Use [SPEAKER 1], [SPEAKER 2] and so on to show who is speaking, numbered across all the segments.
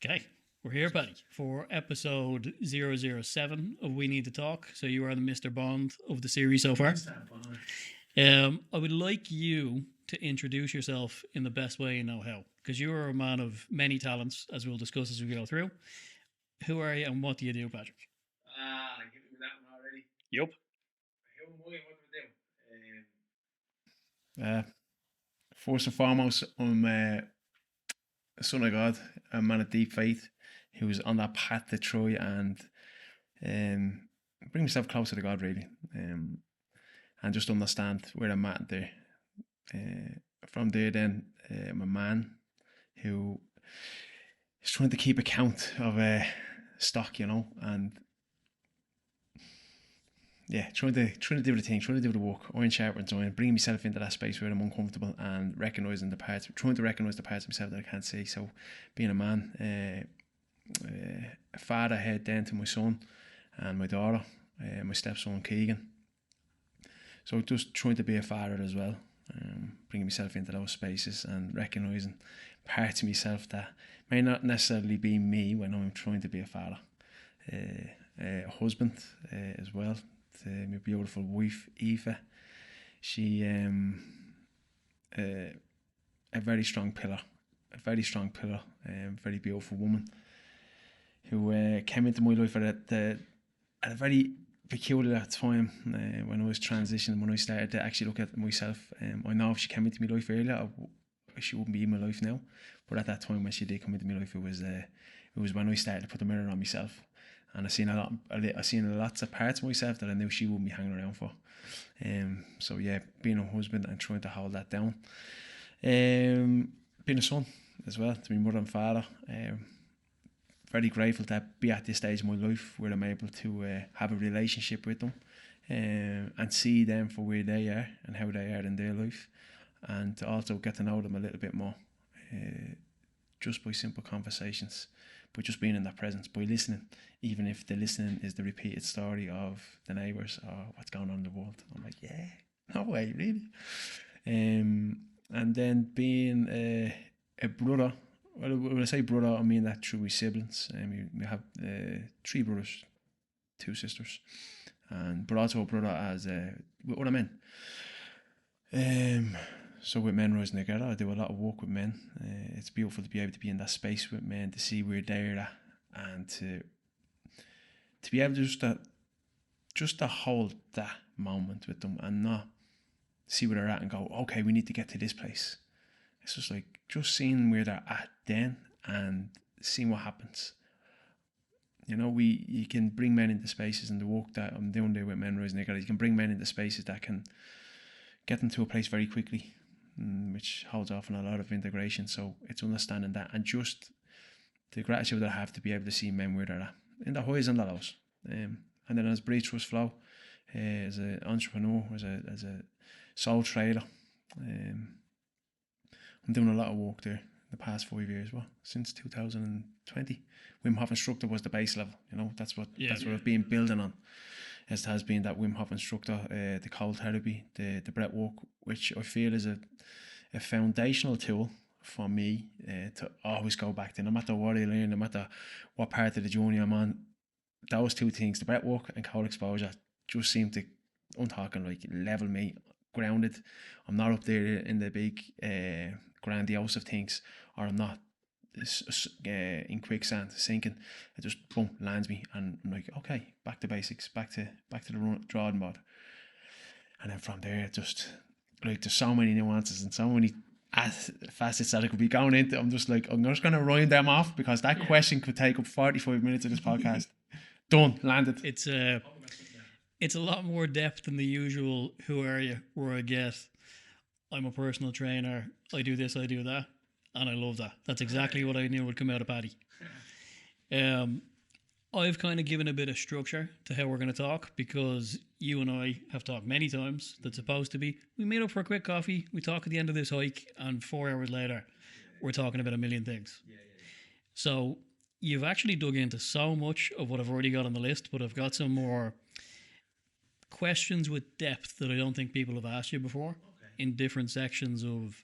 [SPEAKER 1] Okay, we're here, buddy, for episode 007 of We Need to Talk. So you are the Mr. Bond of the series so far. I would like you to introduce yourself in the best way you know how, because you are a man of many talents, as we'll discuss as we go through. Who are you and what do you do, Patrick?
[SPEAKER 2] Give me that one already.
[SPEAKER 1] Yup.
[SPEAKER 2] Who am I and what do I do?
[SPEAKER 3] First and foremost, I'm a son of God, a man of deep faith who's on that path to try and bring myself closer to God, really, and just understand where I'm at there. From there, then, I'm a man who is trying to keep account of stock, and yeah, trying to do the thing, trying to do the work, iron sharpens iron, bringing myself into that space where I'm uncomfortable and recognising the parts, trying to recognise the parts of myself that I can't see. So being a man, a father head then to my son and my daughter, my stepson Keegan. So just trying to be a father as well, bringing myself into those spaces and recognising parts of myself that may not necessarily be me when I'm trying to be a father. A husband as well. My beautiful wife Eva, she a very strong pillar, very beautiful woman who came into my life at a very peculiar time when I was transitioning, when I started to actually look at myself. I know if she came into my life earlier, she wouldn't be in my life now, but at that time when she did come into my life, it was when I started to put the mirror on myself. And I seen lots of parts of myself that I knew she wouldn't be hanging around for. So yeah, being a husband and trying to hold that down. Being a son as well to my mother and father. Very grateful to be at this stage of my life where I'm able to have a relationship with them and see them for where they are and how they are in their life, and to also get to know them a little bit more, just by simple conversations, by just being in their presence, by listening, even if the listening is the repeated story of the neighbours or what's going on in the world. I'm like, yeah, no way, really. And then being a brother. Well, when I say brother, I mean that through my siblings. We have 3 brothers, 2 sisters, but also a brother as with other men. So with men rising together, I do a lot of work with men. It's beautiful to be able to be in that space with men, to see where they're at, and to be able to just to hold that moment with them and not see where they're at and go, okay, we need to get to this place. It's just like just seeing where they're at then and seeing what happens. You can bring men into spaces, and the work that I'm doing there with men rising together, you can bring men into spaces that can get them to a place very quickly, which holds off on a lot of integration. So it's understanding that, and just the gratitude that I have to be able to see men where they're at, in the highs and the lows. And then as Breathwork flow, as an entrepreneur, as a sole trader, I'm doing a lot of work there the past 5 years. Since 2020, Wim Hof instructor was the base level. That's what I've been building on. As it has been that Wim Hof instructor, the cold therapy, the Breathwork, which I feel is a foundational tool for me to always go back to, no matter what I learn, no matter what part of the journey I'm on. Those 2 things, the Breathwork and cold exposure, just seem to, I'm talking like level me, grounded. I'm not up there in the big grandiose of things, or I'm not in quicksand sinking. It just boom lands me, and I'm like, okay, back to basics, back to the drawing board. And then from there, just like there's so many nuances and so many facets that I could be going into. I'm just like, I'm just going to round them off, because that question could take up 45 minutes of this podcast. Done, landed.
[SPEAKER 1] It's a lot more depth than the usual "who are you?" where I get, I'm a personal trainer, I do this, I do that, and I love that. That's exactly what I knew would come out of Paddy. I've kind of given a bit of structure to how we're going to talk, because you and I have talked many times. That's supposed to be, we meet up for a quick coffee, we talk at the end of this hike, and 4 hours later, we're talking about a million things. So you've actually dug into so much of what I've already got on the list, but I've got some more questions with depth that I don't think people have asked you before, in different sections of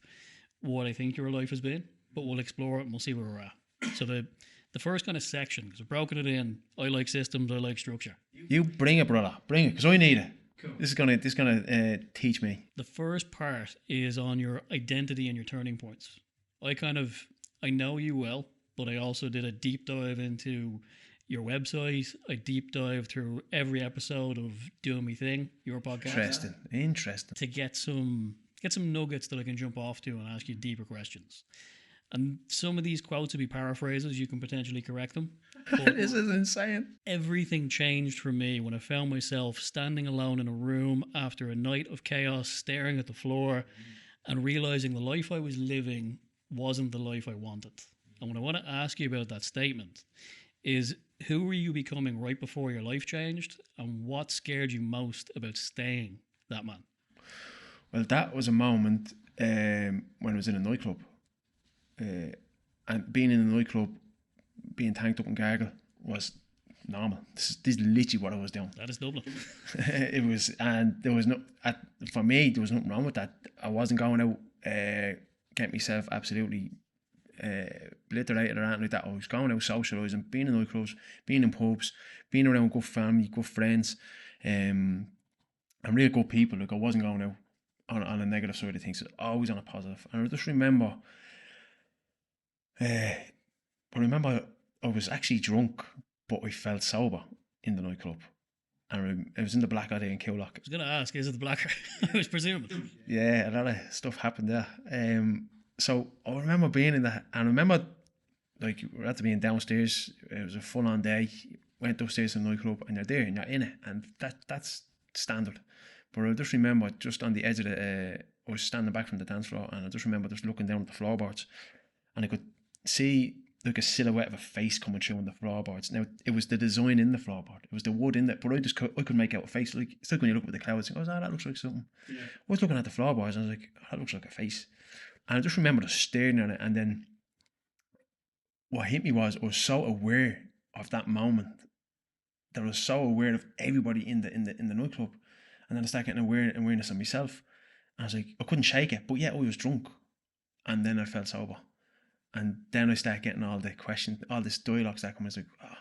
[SPEAKER 1] what I think your life has been, but we'll explore it and we'll see where we're at. So the the first kind of section, because I've broken it in. I like systems, I like structure.
[SPEAKER 3] You bring it, brother. Bring it, because I need it. Cool. This is gonna teach me.
[SPEAKER 1] The first part is on your identity and your turning points. I know you well, but I also did a deep dive into your website. I deep dive through every episode of Doing Me Thing, your podcast.
[SPEAKER 3] Interesting.
[SPEAKER 1] To get some nuggets that I can jump off to and ask you deeper questions. And some of these quotes will be paraphrases. You can potentially correct them.
[SPEAKER 3] This is insane.
[SPEAKER 1] Everything changed for me when I found myself standing alone in a room after a night of chaos, staring at the floor and realizing the life I was living wasn't the life I wanted. And what I want to ask you about that statement is, who were you becoming right before your life changed, and what scared you most about staying that man?
[SPEAKER 3] Well, that was a moment when I was in a nightclub. And being in a nightclub, being tanked up and gargle was normal. This is literally what I was doing.
[SPEAKER 1] That is Dublin.
[SPEAKER 3] It was, and there was for me, there was nothing wrong with that. I wasn't going out, get myself absolutely obliterated or anything like that. I was going out socialising, being in nightclubs, being in pubs, being around good family, good friends, and really good people. Like, I wasn't going out on a negative side of things. So always on a positive. And I just remember, I was actually drunk, but I felt sober in the nightclub. And I was in the Black Eye in Killock.
[SPEAKER 1] I was going to ask, is it the Black Eye? I was presuming.
[SPEAKER 3] Yeah, a lot of stuff happened there. So I remember being in that, and I remember, like, we had to be downstairs. It was a full-on day. Went upstairs in the nightclub, and you're there, and you're in it, and that's standard. But I just remember, just on the edge of I was standing back from the dance floor, and I just remember just looking down at the floorboards, and I could see like a silhouette of a face coming through on the floorboards. Now, it was the design in the floorboard. It was the wood in there, but I could make out a face. Like, it's like when you look at the clouds, you go, oh, that looks like something. Yeah. I was looking at the floorboards, and I was like, that looks like a face. And I just remember just staring at it, and then what hit me was, I was so aware of that moment, that I was so aware of everybody in the nightclub. And then I started getting awareness of myself. And I was like, I couldn't shake it, but yeah, I was drunk. And then I felt sober. And then I started getting all the questions, all this dialogue started coming. I was like, oh.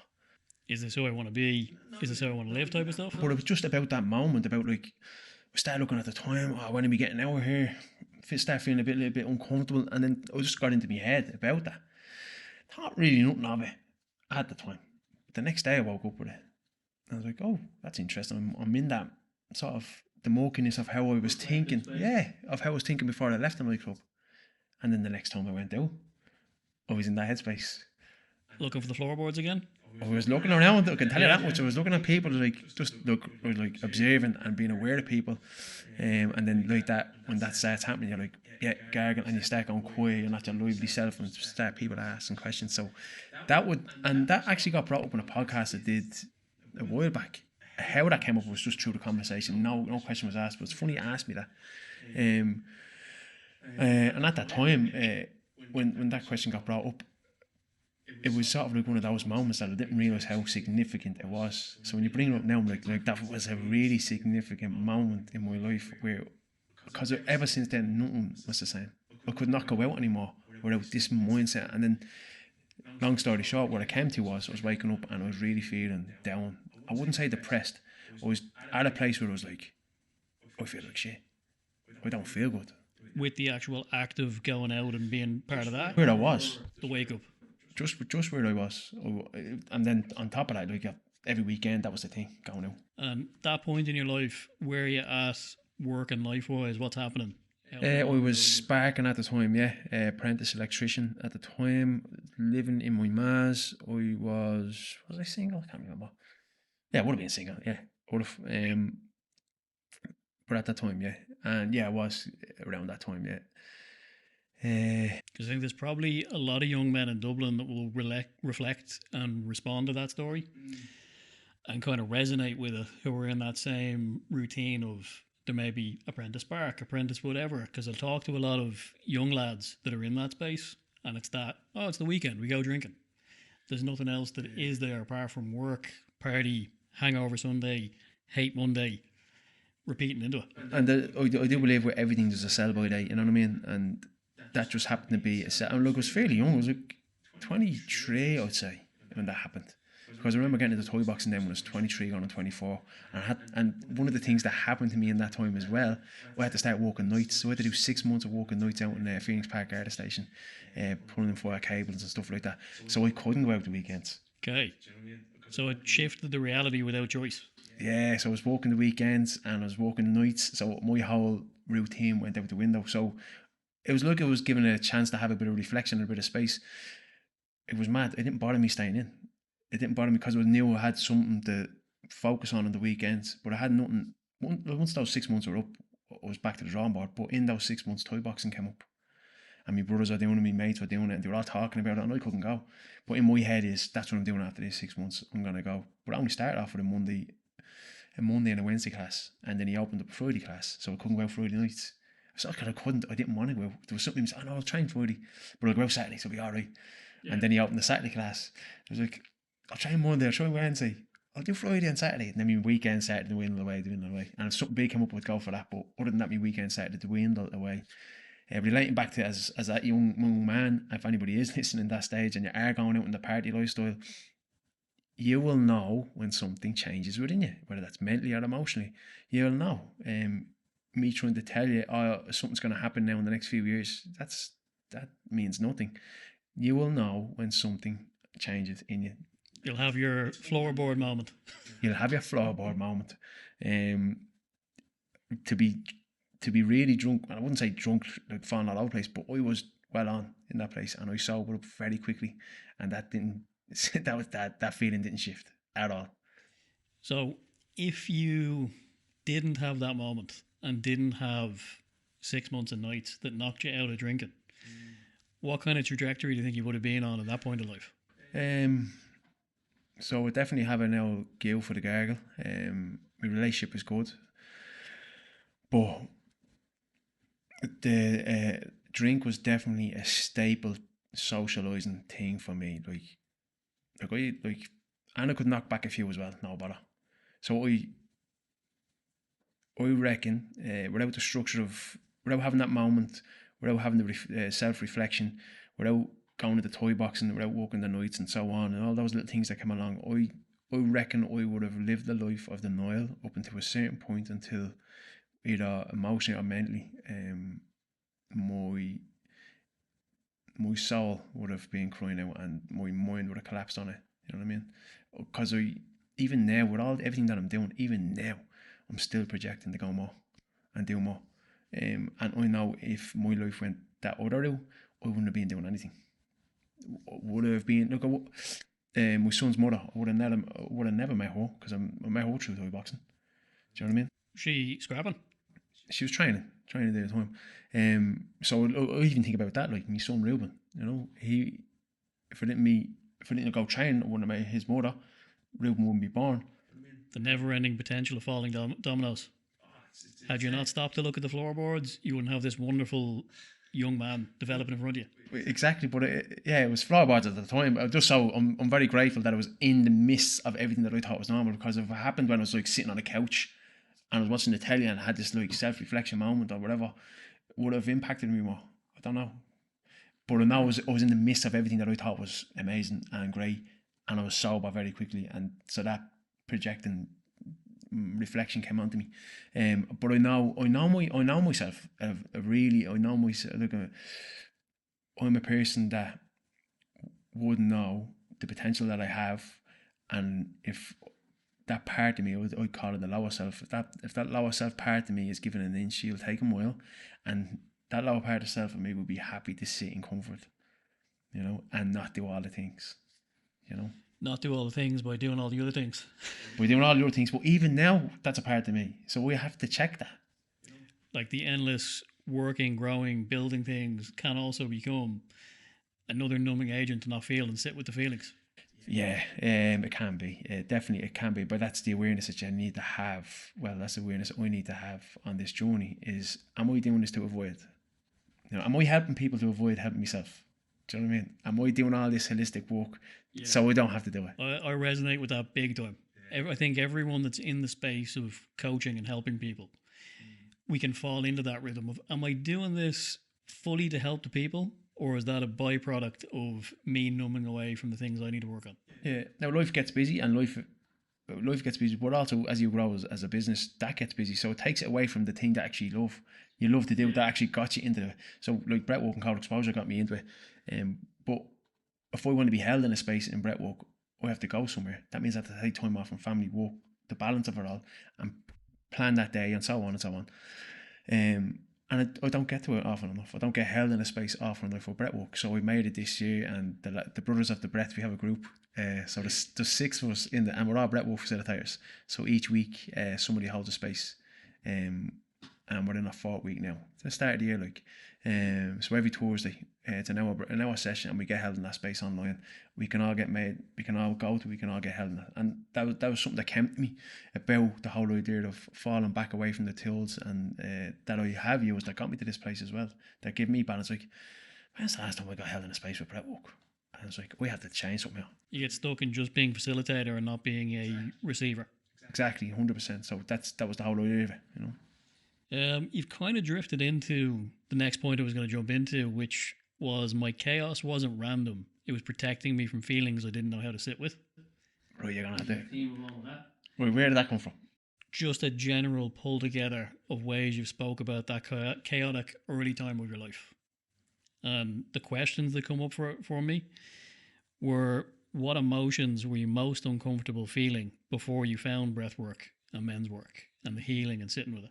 [SPEAKER 1] Is this who I want to be? Is this how I want to live type of stuff?
[SPEAKER 3] But it was just about that moment, about like, I started looking at the time, when are we getting out of here? I started feeling a little bit uncomfortable. And then I just got into my head about that. Not really nothing of it at the time. But the next day I woke up with it. I was like, oh, that's interesting. I'm in that sort of the murkiness of how I was thinking. Yeah, of how I was thinking before I left the nightclub. And then the next time I went out, I was in that headspace.
[SPEAKER 1] Looking for the floorboards again?
[SPEAKER 3] I was looking around, I can tell you that much. I was looking at people, like, just like observing and being aware of people. And then like that, when that starts happening, you're like, yeah, gargle, and you start going quiet, you're not your lively self, and start people asking questions. So that actually got brought up in a podcast I did a while back. How that came up was just through the conversation. No question was asked, but it's funny you asked me that. And at that time, when that question got brought up, it was sort of like one of those moments that I didn't realise how significant it was. So when you bring it up now, like that was a really significant moment in my life, where, because ever since then, nothing was the same. I could not go out anymore without this mindset. And then, long story short, what I came to was, I was waking up and I was really feeling down. I wouldn't say depressed. I was at a place where I was like, I feel like shit. I don't feel good.
[SPEAKER 1] With the actual act of going out and being part of that?
[SPEAKER 3] Where I was.
[SPEAKER 1] The wake up.
[SPEAKER 3] Just where I was. And then on top of that, like, every weekend, that was the thing, going out.
[SPEAKER 1] And that point in your life, where you at work and life-wise, what's happening?
[SPEAKER 3] I was sparking at the time, yeah. Apprentice electrician at the time, living in my ma's. Was I single? I can't remember. Yeah, I would have been single, yeah. Would have. But at that time, yeah. And yeah, I was around that time, yeah.
[SPEAKER 1] Because I think there's probably a lot of young men in Dublin that will reflect and respond to that story and kind of resonate with it, who are in that same routine of, there may be apprentice spark, apprentice whatever, because I'll talk to a lot of young lads that are in that space, and it's that, oh, it's the weekend, we go drinking. There's nothing else that is there apart from work, party, hangover Sunday, hate Monday, repeating into it.
[SPEAKER 3] And I do believe with everything there's a sell by date, you know what I mean? And that just happened to be a set. And look, I was fairly young. I was like 23, I'd say, when that happened. Because I remember getting into toy boxing then when I was 23 going on 24. And one of the things that happened to me in that time as well, I had to start working nights. So I had to do 6 months of working nights out in Phoenix Park Garda Station, pulling in fire cables and stuff like that. So I couldn't go out the weekends.
[SPEAKER 1] Okay. So it shifted the reality without choice.
[SPEAKER 3] Yeah, so I was working the weekends and I was working nights. So my whole routine went out the window. So it was like I was given a chance to have a bit of reflection and a bit of space. It was mad. It didn't bother me staying in. It didn't bother me because I knew I had something to focus on the weekends. But I had nothing. Once those 6 months were up, I was back to the drawing board. But in those 6 months, toy boxing came up. And my brothers were doing it, my mates were doing it, and they were all talking about it, and I couldn't go. But in my head is, that's what I'm doing after these 6 months. I'm going to go. But I only started off with a Monday and a Wednesday class. And then he opened up a Friday class. So I couldn't go out Friday nights. I was like, I didn't want to go out. There was something, I know, I'll train Friday. But I'll go out Saturday, so it'll be all right. Yeah. And then he opened the Saturday class. I was like, I'll try Monday, I'll try Wednesday, I'll do Friday and Saturday. And then my weekend started to dwindle away. And if something big came up, I'd go for that. But other than that, my weekend started to dwindle away. Relating back to as that young man, if anybody is listening at that stage and you are going out in the party lifestyle, you will know when something changes within you, whether that's mentally or emotionally. You'll know. Me trying to tell you, something's going to happen now in the next few years, that means nothing. You will know when something changes in you.
[SPEAKER 1] You'll have your floorboard moment.
[SPEAKER 3] You'll have your floorboard moment. To be really drunk, I wouldn't say drunk, like falling all over the place, but I was well on in that place and I sobered up very quickly, and that feeling didn't shift at all.
[SPEAKER 1] So if you didn't have that moment and didn't have 6 months and nights that knocked you out of drinking, what kind of trajectory do you think you would have been on at that point in life?
[SPEAKER 3] So I definitely have a now gill for the gargle. My relationship is good, but the drink was definitely a staple socialising thing for me. And I could knock back a few as well, no bother. So I reckon, without the structure of, without having that moment, without having the self-reflection, without going to the toy boxing, without working the nights and so on, and all those little things that come along, I reckon I would have lived the life of denial up until a certain point, until either emotionally or mentally, my soul would have been crying out and my mind would have collapsed on it. You know what I mean? Because even now, with everything that I'm doing, even now, I'm still projecting to go more and do more. And I know if my life went that other route, I wouldn't have been doing anything. Would have been, look, my son's mother, I would have never met her, because I met her through toy boxing. Do you know what I mean?
[SPEAKER 1] She scrapping?
[SPEAKER 3] She was training there at the time. So I even think about that, like my son Ruben, you know, if I didn't go training, I wouldn't have met his mother. Ruben wouldn't be born.
[SPEAKER 1] The never-ending potential of falling dominoes. Had you not stopped to look at the floorboards, you wouldn't have this wonderful young man developing in front of you.
[SPEAKER 3] Exactly, but it was floorboards at the time. I'm very grateful that I was in the midst of everything that I thought was normal, because if it happened when I was like sitting on a couch and I was watching the telly and I had this like self-reflection moment or whatever, would have impacted me more. I don't know. But I know I was in the midst of everything that I thought was amazing and great, and I was sober very quickly, and so that projecting reflection came onto me. But I know myself. I know myself. Like I'm a person that would know the potential that I have, and if that part of me, I call it the lower self. If that lower self part of me is given an inch, she'll take a mile, and that lower part of self of me would be happy to sit in comfort, you know, and not do all the things, you know.
[SPEAKER 1] Not do all the things by doing all the other things.
[SPEAKER 3] By doing all the other things, but even now, that's a part of me. So we have to check that.
[SPEAKER 1] Like the endless working, growing, building things can also become another numbing agent to not feel and sit with the feelings.
[SPEAKER 3] Yeah, it can be. Definitely it can be. But that's the awareness that you need to have. Well, that's the awareness I need to have on this journey is, am I doing this to avoid? You know, am I helping people to avoid helping myself? Do you know what I mean? Am I doing all this holistic work so I don't have to do it?
[SPEAKER 1] I resonate with that big time. I think everyone that's in the space of coaching and helping people, we can fall into that rhythm of, am I doing this fully to help the people, or is that a byproduct of me numbing away from the things I need to work on?
[SPEAKER 3] Yeah. Now life gets busy, and life gets busy, but also as you grow as a business, that gets busy. So it takes it away from the thing that actually you love to do, that actually got you into it. So like breathwork and cold exposure got me into it. But if I want to be held in a space in breathwork, I have to go somewhere. That means I have to take time off from family, work, the balance of it all, and plan that day, and so on and so on. And I don't get to it often enough. I don't get held in a space often enough for breathwork. So we made it this year, and the Brothers of the Breath, we have a group. So there's 6 of us in and we're all breathwork facilitators. So each week, somebody holds a space, and we're in our 4th week now. It's the start of the year, like. So every Thursday, it's an hour session, and we get held in that space online. We can all get made, we can all go to, we can all get held in it. And that was something that came to me about the whole idea of falling back away from the tools, and that I have used that got me to this place as well. That gave me balance. Like, when's the last time I got held in a space with breathwork? And it's like, we have to change something.
[SPEAKER 1] You get stuck in just being facilitator and not being a receiver.
[SPEAKER 3] Exactly, 100%. So that was the whole idea of it, you know.
[SPEAKER 1] You've kind of drifted into the next point I was going to jump into, which was my chaos wasn't random. It was protecting me from feelings I didn't know how to sit with.
[SPEAKER 3] Right, you're going to have to... Right, where did that come from?
[SPEAKER 1] Just a general pull together of ways you've spoke about that chaotic early time of your life. The questions that come up for me were, what emotions were you most uncomfortable feeling before you found breathwork and men's work and the healing and sitting with it?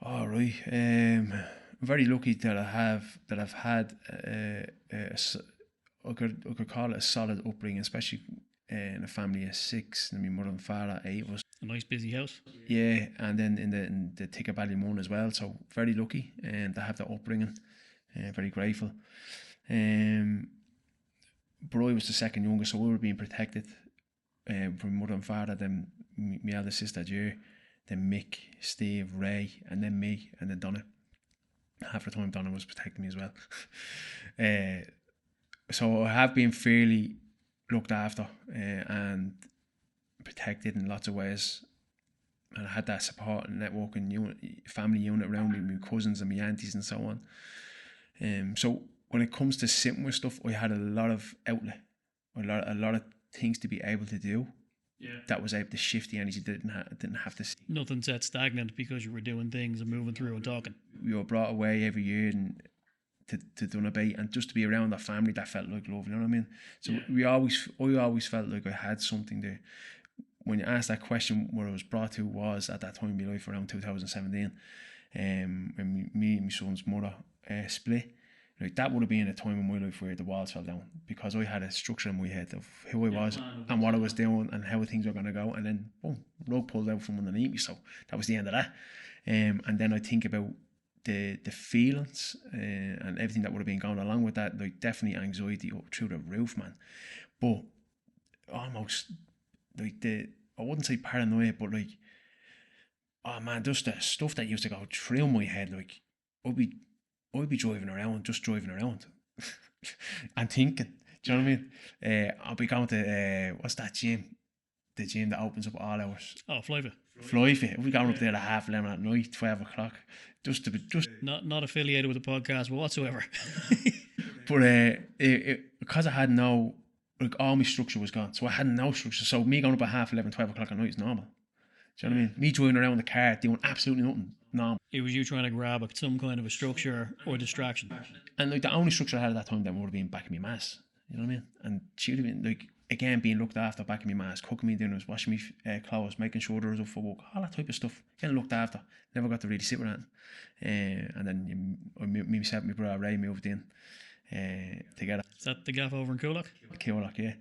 [SPEAKER 3] All right. I'm very lucky that I've had I could call it a solid upbringing, especially in a family of 6, and my mother and father 8 of us.
[SPEAKER 1] A nice busy house.
[SPEAKER 3] Yeah, and then in the thick of Ballymun as well. So very lucky to have that upbringing. Very grateful. But I was the second youngest, so we were being protected from mother and father. Then my eldest sister Jer, then Mick, Steve, Ray, and then me, and then Donna. Half the time Donna was protecting me as well. So I have been fairly looked after and protected in lots of ways. And I had that support and network and family unit around me, my cousins and my aunties and so on. So when it comes to sitting with stuff, I had a lot of outlet, a lot of things to be able to do. Yeah. That was able to shift the energy. Didn't have to.
[SPEAKER 1] Nothing set stagnant because you were doing things and moving through and talking.
[SPEAKER 3] We were brought away every year and to Donabate, and just to be around that family that felt like love. You know what I mean? So yeah. I always felt like I had something there. When you asked that question, what I was brought to was at that time in my life around 2017, when me and my son's mother split. Like, that would have been a time in my life where the walls fell down, because I had a structure in my head of who I was and what I was doing and how things were going to go, and then boom, rug pulled out from underneath me. So that was the end of that. And then I think about the feelings and everything that would have been going along with that. Like, definitely anxiety up through the roof, man. But almost like I wouldn't say paranoia, but like, oh man, just the stuff that used to go through my head. Like, I'd be driving around and thinking, do you know what I mean? I'll be going to, what's that gym? The gym that opens up all hours.
[SPEAKER 1] Oh, Flyfit.
[SPEAKER 3] We'll be going up there at 11:30 at night, 12 o'clock. Just
[SPEAKER 1] not affiliated with the podcast whatsoever.
[SPEAKER 3] But because I had no, like, all my structure was gone. So I had no structure. So me going up at 11:30, 12 o'clock at night is normal. Do you know what I mean? Me driving around the car doing absolutely nothing. No.
[SPEAKER 1] It was you trying to grab some kind of a structure or distraction.
[SPEAKER 3] And like, the only structure I had at that time then would have been back in my mass. You know what I mean? And she would have been, like, again, being looked after back in my mass, cooking me dinners, washing me clothes, making sure there was up for work, all that type of stuff. Getting looked after. Never got to really sit with that. And then myself and my brother Ray moved in together.
[SPEAKER 1] Is that the gaff over in Coolock?
[SPEAKER 3] Coolock, yeah.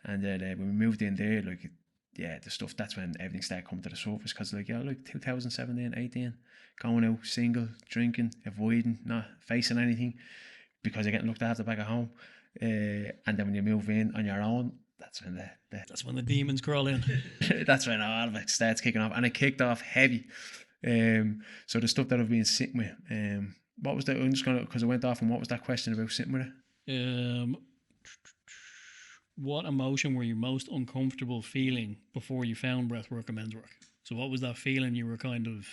[SPEAKER 3] And when we moved in there, like, yeah, the stuff, that's when everything started coming to the surface. Because, like, 2017, 18, going out, single, drinking, avoiding, not facing anything, because you're getting looked after back at home. And then when you move in on your own, that's when the
[SPEAKER 1] demons crawl in.
[SPEAKER 3] That's when all of it starts kicking off. And it kicked off heavy. So the stuff that I've been sitting with, what was that? I'm just going to, because I went off, and what was that question about sitting with it?
[SPEAKER 1] What emotion were you most uncomfortable feeling before you found breathwork and men's work? So what was that feeling you were kind of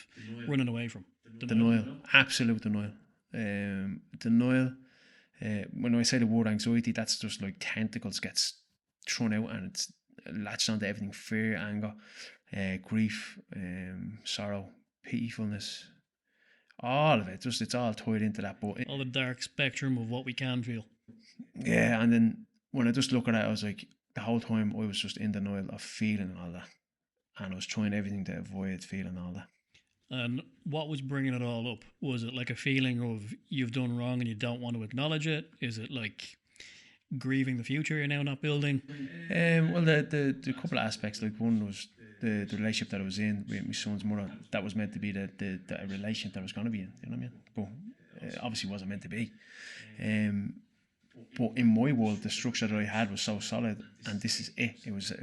[SPEAKER 1] running away from?
[SPEAKER 3] Denial. Absolute denial. Denial. When I say the word anxiety, that's just like tentacles gets thrown out and it's latched onto everything: fear, anger, grief, sorrow, pitifulness, all of it. Just it's all tied into that. But
[SPEAKER 1] All the dark spectrum of what we can feel.
[SPEAKER 3] yeah, and then when I just look at it, I was like, the whole time I was just in denial of feeling all that, and I was trying everything to avoid feeling all that.
[SPEAKER 1] And what was bringing it all up? Was it like a feeling of you've done wrong and you don't want to acknowledge it? Is it like grieving the future you're now not building?
[SPEAKER 3] Well, the couple of aspects, like one was the relationship that I was in with my son's mother. That was meant to be the relationship that I was going to be in. You know what I mean? But obviously wasn't meant to be. But in my world, the structure that I had was so solid, and this is it. It was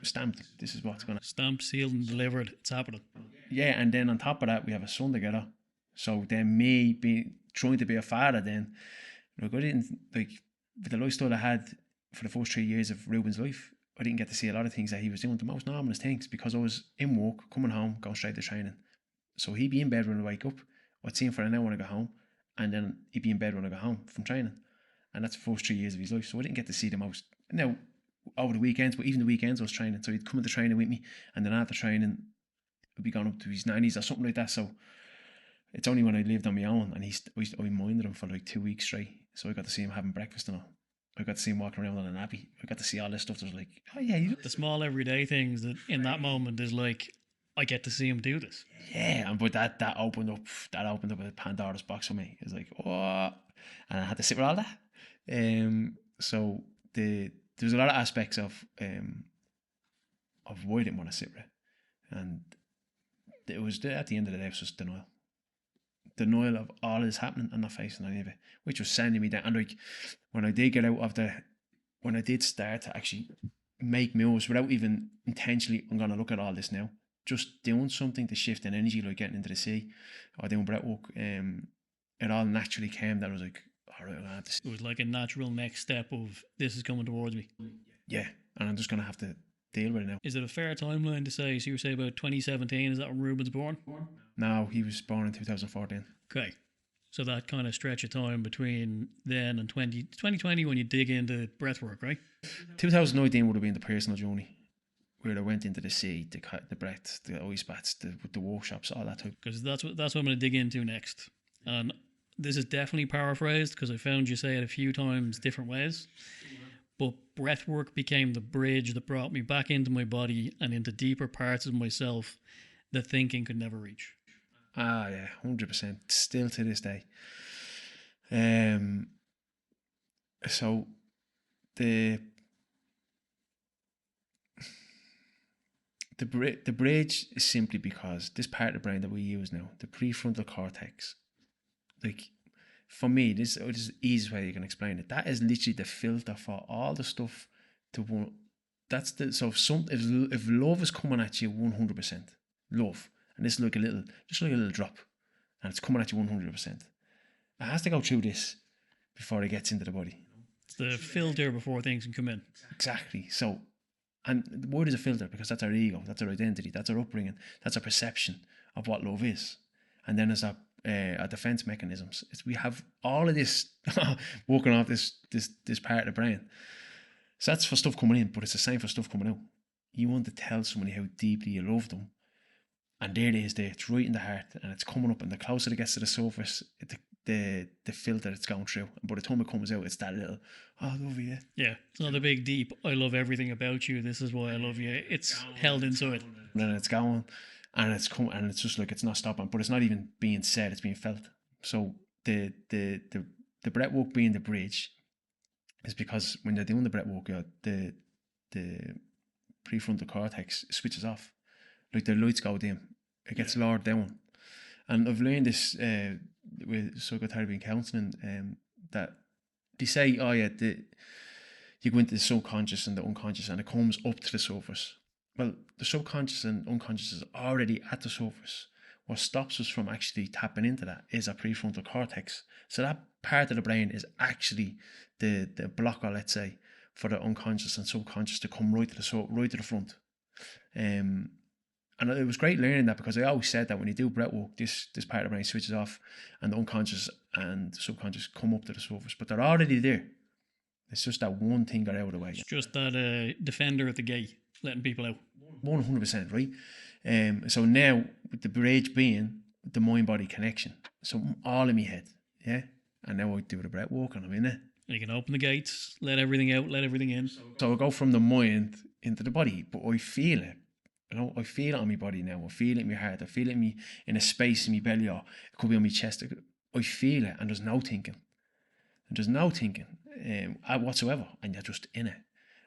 [SPEAKER 3] stamped. This is what's gonna.
[SPEAKER 1] Stamped, sealed, and delivered. It's happening.
[SPEAKER 3] Yeah, and then on top of that, we have a son together. So then me being trying to be a father, then like I didn't like with the lifestyle I had for the first 3 years of Ruben's life. I didn't get to see a lot of things that he was doing, the most normal things, because I was in work, coming home, going straight to training. So he'd be in bed when I wake up. I'd see him for an hour when I go home, and then he'd be in bed when I go home from training. And that's the first 3 years of his life. So I didn't get to see the most. Now, over the weekends, but even the weekends I was training. So he'd come into training with me, and then after training, we'd be going up to his nannies or something like that. So it's only when I lived on my own, and I minded him for like 2 weeks straight. So I got to see him having breakfast and all. I got to see him walking around on a nappy. I got to see all this stuff that was like, oh yeah.
[SPEAKER 1] The small everyday things that in that moment is like, I get to see him do this.
[SPEAKER 3] Yeah, and but that opened up a Pandora's box for me. It was like, oh, and I had to sit with all that. So there's a lot of aspects of why I didn't want to sit with it, and it was at the end of the day, it was just denial of all this happening and not facing any of it, which was sending me down. And like when I did get out of when I did start to actually make moves without even intentionally, I'm gonna look at all this now, just doing something to shift an energy, like getting into the sea or doing breathwork, it all naturally came that I was like, all right, I'm gonna have to.
[SPEAKER 1] It was like a natural next step of this is coming towards me.
[SPEAKER 3] Yeah, and I'm just gonna have to deal with it now.
[SPEAKER 1] Is it a fair timeline to say? So you say about 2017, is that when Ruben's born?
[SPEAKER 3] No, he was born in 2014.
[SPEAKER 1] Okay. So that kind of stretch of time between then and 2020 when you dig into breathwork, right?
[SPEAKER 3] 2019 would have been the personal journey where I went into the sea, the breath, the ice baths, the workshops, all that type.
[SPEAKER 1] Because that's what I'm going to dig into next. And this is definitely paraphrased because I found you say it a few times different ways. But breathwork became the bridge that brought me back into my body and into deeper parts of myself that thinking could never reach.
[SPEAKER 3] Ah, yeah, 100%. Still to this day. So the bridge is simply because this part of the brain that we use now, the prefrontal cortex, like for me, this is the easiest way you can explain it. That is literally the filter for all the stuff to one. That's the so if love is coming at you 100%, love, and this is like just like a little drop, and it's coming at you 100%. It has to go through this before it gets into the body.
[SPEAKER 1] It's the filter before things can come in.
[SPEAKER 3] Exactly. So, and why is a filter? Because that's our ego, that's our identity, that's our upbringing, that's our perception of what love is, and then there's our defense mechanisms. We have all of this working off this part of the brain. So that's for stuff coming in, but it's the same for stuff coming out. You want to tell somebody how deeply you love them, and there it is. It's right in the heart, and it's coming up. And the closer it gets to the surface, the filter it's going through. And by the time it comes out, it's that little, oh, I love you.
[SPEAKER 1] Yeah, it's not a big deep, I love everything about you, this is why I love you. It's held inside.
[SPEAKER 3] And then it's going, and it's coming, and it's just like it's not stopping. But it's not even being said; it's being felt. So the breathwork being the bridge is because when they're doing the breathwork, the prefrontal cortex switches off, like the lights go dim, it gets lowered down. And I've learned this with psychotherapy and counselling, that they say, oh yeah, you go into the subconscious and the unconscious, and it comes up to the surface. Well, the subconscious and unconscious is already at the surface. What stops us from actually tapping into that is our prefrontal cortex. So that part of the brain is actually the blocker, let's say, for the unconscious and subconscious to come right to the front. And And it was great learning that, because I always said that when you do breathwork, this part of the brain switches off and the unconscious and the subconscious come up to the surface, but they're already there. It's just that one thing got out of the way.
[SPEAKER 1] It's just that defender at the gate, letting people out.
[SPEAKER 3] 100%, right? So now, with the bridge being the mind-body connection, so I'm all in my head, yeah? And now I do the breath walk and I'm in it.
[SPEAKER 1] And you can open the gates, let everything out, let everything in.
[SPEAKER 3] So I go from the mind into the body, but I feel it. You know, I feel it on my body now. I feel it in my heart. I feel it in a space in my belly, or it could be on my chest. I feel it, and there's no thinking. Whatsoever, and you're just in it.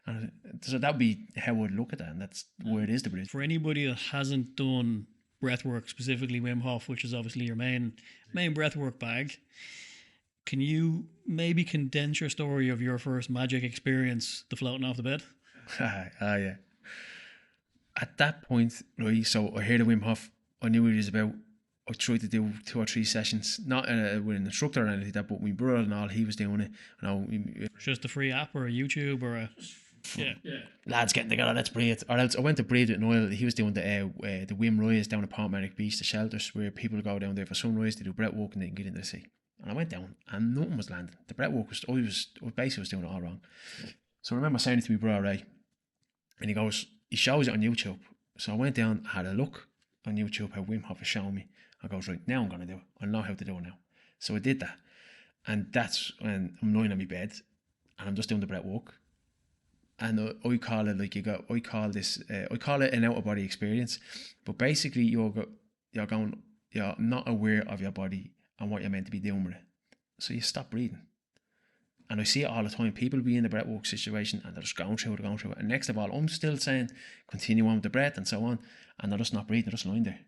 [SPEAKER 3] And so that would be how I'd look at that, and that's where it is, the bridge.
[SPEAKER 1] For anybody that hasn't done breathwork, specifically Wim Hof, which is obviously your main breathwork bag, can you maybe condense your story of your first magic experience, the floating off the bed?
[SPEAKER 3] Yeah. At that point, right, so I heard of Wim Hof. I knew what he was about. I tried to do 2 or 3 sessions, not with an instructor or anything like that, but my brother and all, he was doing it.
[SPEAKER 1] Just a free app or a YouTube or a... Yeah.
[SPEAKER 3] Lads getting together, let's breathe. Or else I went to breathe with Noel. He was doing the Wim Rise down at Portmarnock Beach, the shelters where people go down there for sunrise to do breath walk and they can get into the sea. And I went down and nothing was landing. The breath walk I basically was doing it all wrong. So I remember saying it to my brother, Ray, and he shows it on YouTube. So I went down, had a look on YouTube how Wim Hof is showing me. I goes, right, now I'm going to do it. I know how to do it now. So I did that. And that's when I'm lying on my bed and I'm just doing the breath walk. And I call it I call it an out of body experience. But basically you're not aware of your body and what you're meant to be doing with it. So you stop breathing. And I see it all the time. People be in the breathwork situation and they're just going through it. And next of all, I'm still saying, continue on with the breath and so on. And they're just not breathing, they're just lying there.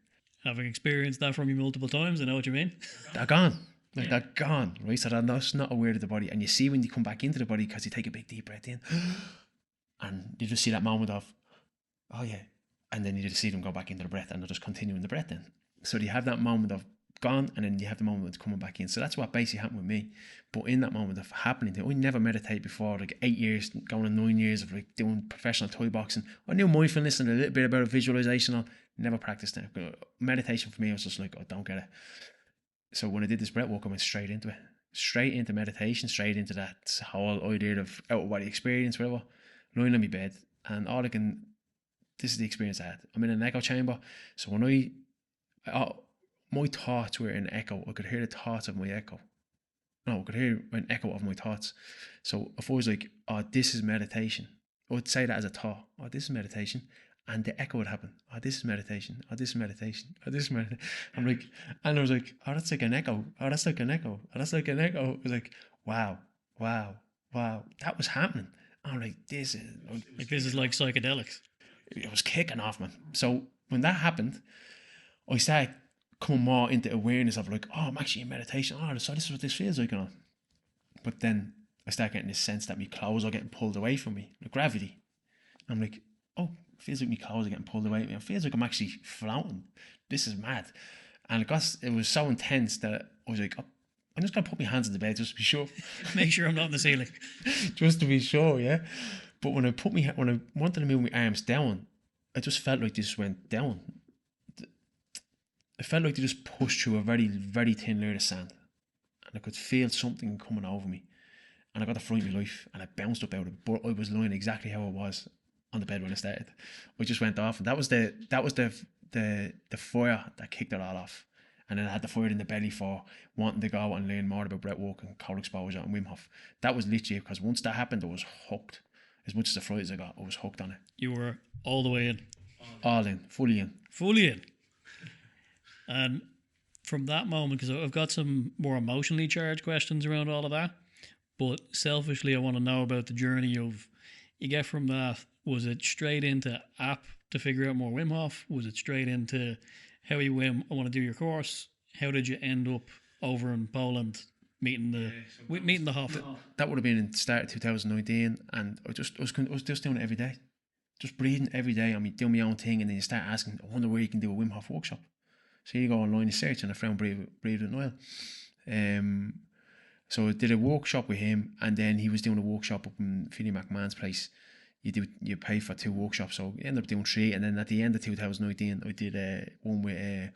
[SPEAKER 1] Having experienced that from you multiple times, I know what you mean.
[SPEAKER 3] They're gone. They're gone, right? So they're just not aware of the body. And you see when you come back into the body, because you take a big deep breath in, and you just see that moment of, oh yeah. And then you just see them go back into the breath and they're just continuing the breath then. So you have that moment of gone, and then you have the moment of coming back in. So that's what basically happened with me. But in that moment of happening, I never meditate before, like 8 years, going on 9 years of like doing professional Thai boxing. I knew mindfulness and a little bit about visualization. I never practiced it. Meditation for me was just like, I don't get it. So when I did this breath walk, I went straight into it. Straight into meditation, straight into that whole idea of out of body experience, whatever. Lying on my bed, and this is the experience I had. I'm in an echo chamber. So when my thoughts were in echo, I could hear the thoughts of my echo. No, I could hear an echo of my thoughts. So if I was like, oh, this is meditation, I would say that as a thought. Oh, this is meditation. And the echo would happen. Oh, this is meditation. Oh, this is meditation. Oh, this is meditation. I'm like, and I was like, oh, that's like an echo. Oh, that's like an echo. Oh, that's like an echo. It was like, wow. That was happening. I'm like, this is
[SPEAKER 1] like psychedelics.
[SPEAKER 3] It was kicking off, man. So when that happened, I started coming more into awareness of like, oh, I'm actually in meditation. Oh, so this is what this feels like, you know. But then I start getting this sense that my clothes are getting pulled away from me, the gravity. I'm like, oh, it feels like my clothes are getting pulled away from me. It feels like I'm actually floating. This is mad. And it was so intense that I was like, oh, I'm just going to put my hands on the bed just to be sure.
[SPEAKER 1] Make sure I'm not in the ceiling.
[SPEAKER 3] Just to be sure, yeah. But when I wanted to move my arms down, I just felt like they just went down. It felt like they just pushed through a very, very thin layer of sand. And I could feel something coming over me. And I got the fright of my life and I bounced up out of it. But I was lying exactly how I was on the bed when I started. I just went off, and that was the fire that kicked it all off. And then I had the fire in the belly for wanting to go and learn more about breathwork and cold exposure and Wim Hof. That was literally because once that happened, I was hooked. As much as the fright as I got, I was hooked on it.
[SPEAKER 1] You were all the way in.
[SPEAKER 3] All in, fully in.
[SPEAKER 1] Fully in. And from that moment, because I've got some more emotionally charged questions around all of that, but selfishly I want to know about the journey of, you get from that, was it straight into app to figure out more Wim Hof? Was it straight into how you Wim, I want to do your course? How did you end up over in Poland meeting the Hof?
[SPEAKER 3] That would have been in the start of 2019, and I was just doing it every day. Just breathing every day. I mean, doing my own thing, and then you start asking, I wonder where you can do a Wim Hof workshop. So you go online and search, and I found Breathe with Noel. So I did a workshop with him, and then he was doing a workshop up in Philly McMahon's place. you pay for 2 workshops, so I ended up doing 3, and then at the end of 2019 I did one with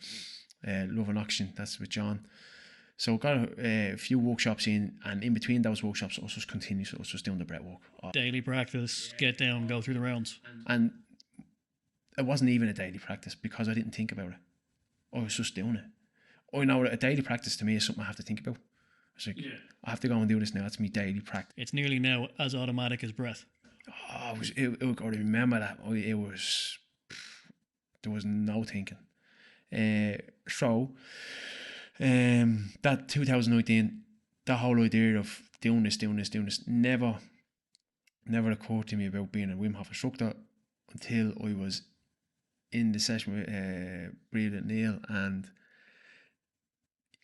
[SPEAKER 3] Love and Action, that's with John. So I got a few workshops and in between those workshops I was just continuous, I was just doing the breathwork.
[SPEAKER 1] Daily practice, get down, go through the rounds.
[SPEAKER 3] And it wasn't even a daily practice because I didn't think about it. I was just doing it. I know a daily practice to me is something I have to think about. It's like, I have to go and do this now. That's my daily practice.
[SPEAKER 1] It's nearly now as automatic as breath.
[SPEAKER 3] I remember that. There was no thinking. So, that 2019, the whole idea of doing this, never occurred to me about being a Wim Hof instructor until I was in the session with Breathe and Neil, and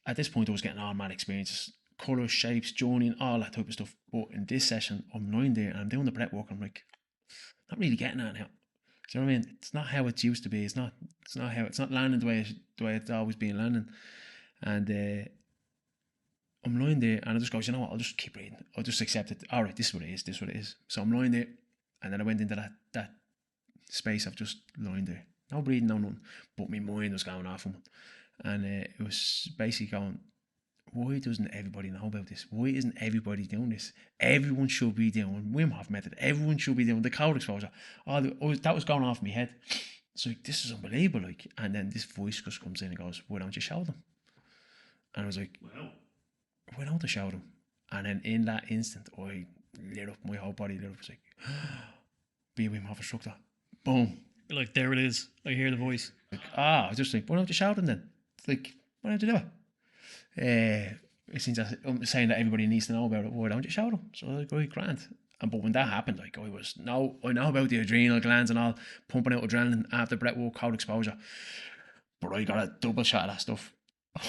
[SPEAKER 3] at this point I was getting all mad experiences, colours, shapes, joining, all that type of stuff. But in this session I'm lying there and I'm doing the breath work, I'm like, not really getting that now. Do you know what I mean? It's not how it used to be. It's not landing the way it's always been landing. And I'm lying there and I just go, you know what, I'll just keep breathing. I'll just accept it. All right, this is what it is. So I'm lying there, and then I went into that space of just lying there. No breathing, no nothing. But my mind was going off on. And it was basically going, why doesn't everybody know about this? Why isn't everybody doing this? Everyone should be doing Wim Hof method. Everyone should be doing the cold exposure. That was going off in my head. It's like, this is unbelievable. Like, and then this voice just comes in and goes, why don't you show them? And I was like, well, why don't I show them? And then in that instant, I lit up, my whole body lit up. I was like, be a Wim Hof instructor. Boom.
[SPEAKER 1] You're like, there it is. I hear the voice.
[SPEAKER 3] Like, I was just like, why don't you show them then? It's like, why don't you do it? It seems that I'm saying that everybody needs to know about it. Why don't you show them? So I was like, right, grand. But when that happened, like, I know about the adrenal glands and all, pumping out adrenaline after breathwork, cold exposure. But I got a double shot of that stuff.
[SPEAKER 1] It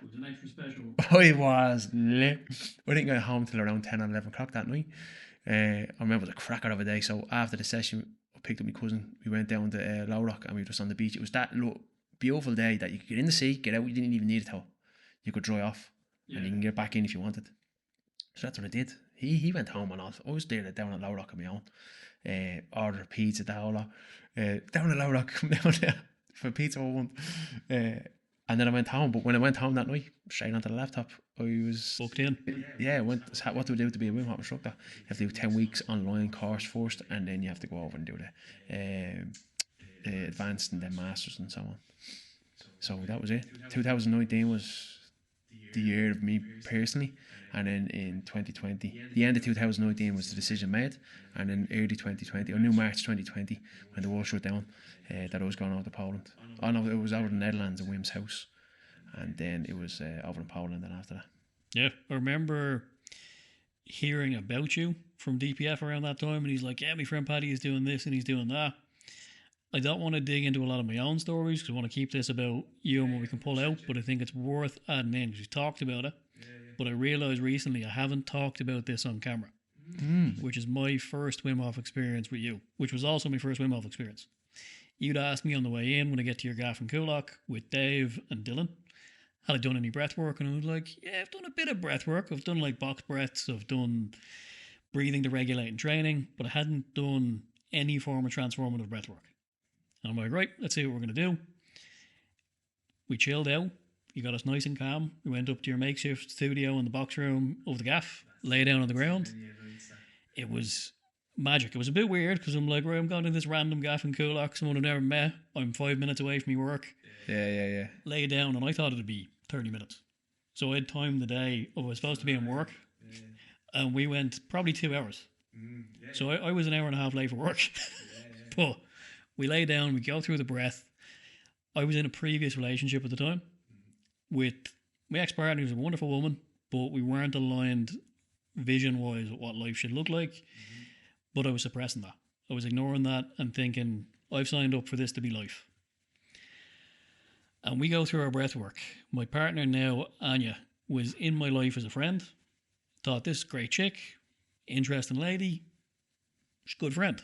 [SPEAKER 1] was an extra special.
[SPEAKER 3] I was lit. I didn't get home till around 10 or 11 o'clock that night. I remember it was a cracker of a day. So after the session, I picked up my cousin. We went down to Low Rock and we were just on the beach. It was that beautiful day that you could get in the sea, get out. You didn't even need a towel. You could dry off and you can get back in if you wanted. So that's what I did. He went home and all. I was there down at Low Rock on my own. Ordered pizza, the whole lot. Down at Low Rock, come down there for pizza I want. And then I went home. But when I went home that night, straight onto the laptop, I was
[SPEAKER 1] booked in.
[SPEAKER 3] Yeah, what do we do to be a Wim Hof instructor? You have to do 10 weeks online course first, and then you have to go over and do the advanced and then masters and so on. So that was it. 2019 was the year of me personally, and then in 2020, the end of 2019 was the decision made, and in early 2020, or new March 2020, when the war shut down, that I was going over to Poland. Oh no, it was over in the Netherlands in Wim's house, and then it was over in Poland. Then after that,
[SPEAKER 1] yeah, I remember hearing about you from DPF around that time, and he's like, "Yeah, my friend Paddy is doing this and he's doing that." I don't want to dig into a lot of my own stories because I want to keep this about you and what we can pull out, but I think it's worth adding in because we talked about it. But I realised recently I haven't talked about this on camera, which is my first Wim Hof experience with you, which was also my first Wim Hof experience. You'd asked me on the way in when I get to your gaff and Kulak with Dave and Dylan, had I done any breath work? And I was like, yeah, I've done a bit of breath work. I've done like box breaths, I've done breathing to regulate and training, but I hadn't done any form of transformative breath work. And I'm like, right, let's see what we're going to do. We chilled out. You got us nice and calm. We went up to your makeshift studio in the box room of the gaff, lay down on the ground. It was magic. It was a bit weird because I'm like, right, I'm going to this random gaff in Kulak, someone I've never met. I'm 5 minutes away from my work.
[SPEAKER 3] Yeah.
[SPEAKER 1] Lay down, and I thought it'd be 30 minutes. So I had timed the day. I was supposed to be in work, and we went probably 2 hours. So I was an hour and a half late for work. But we lay down, we go through the breath. I was in a previous relationship at the time with my ex-partner, who was a wonderful woman, but we weren't aligned vision-wise with what life should look like. But I was suppressing that. I was ignoring that and thinking, I've signed up for this to be life. And we go through our breath work. My partner now, Anya, was in my life as a friend. Thought, this great chick, interesting lady, she's a good friend.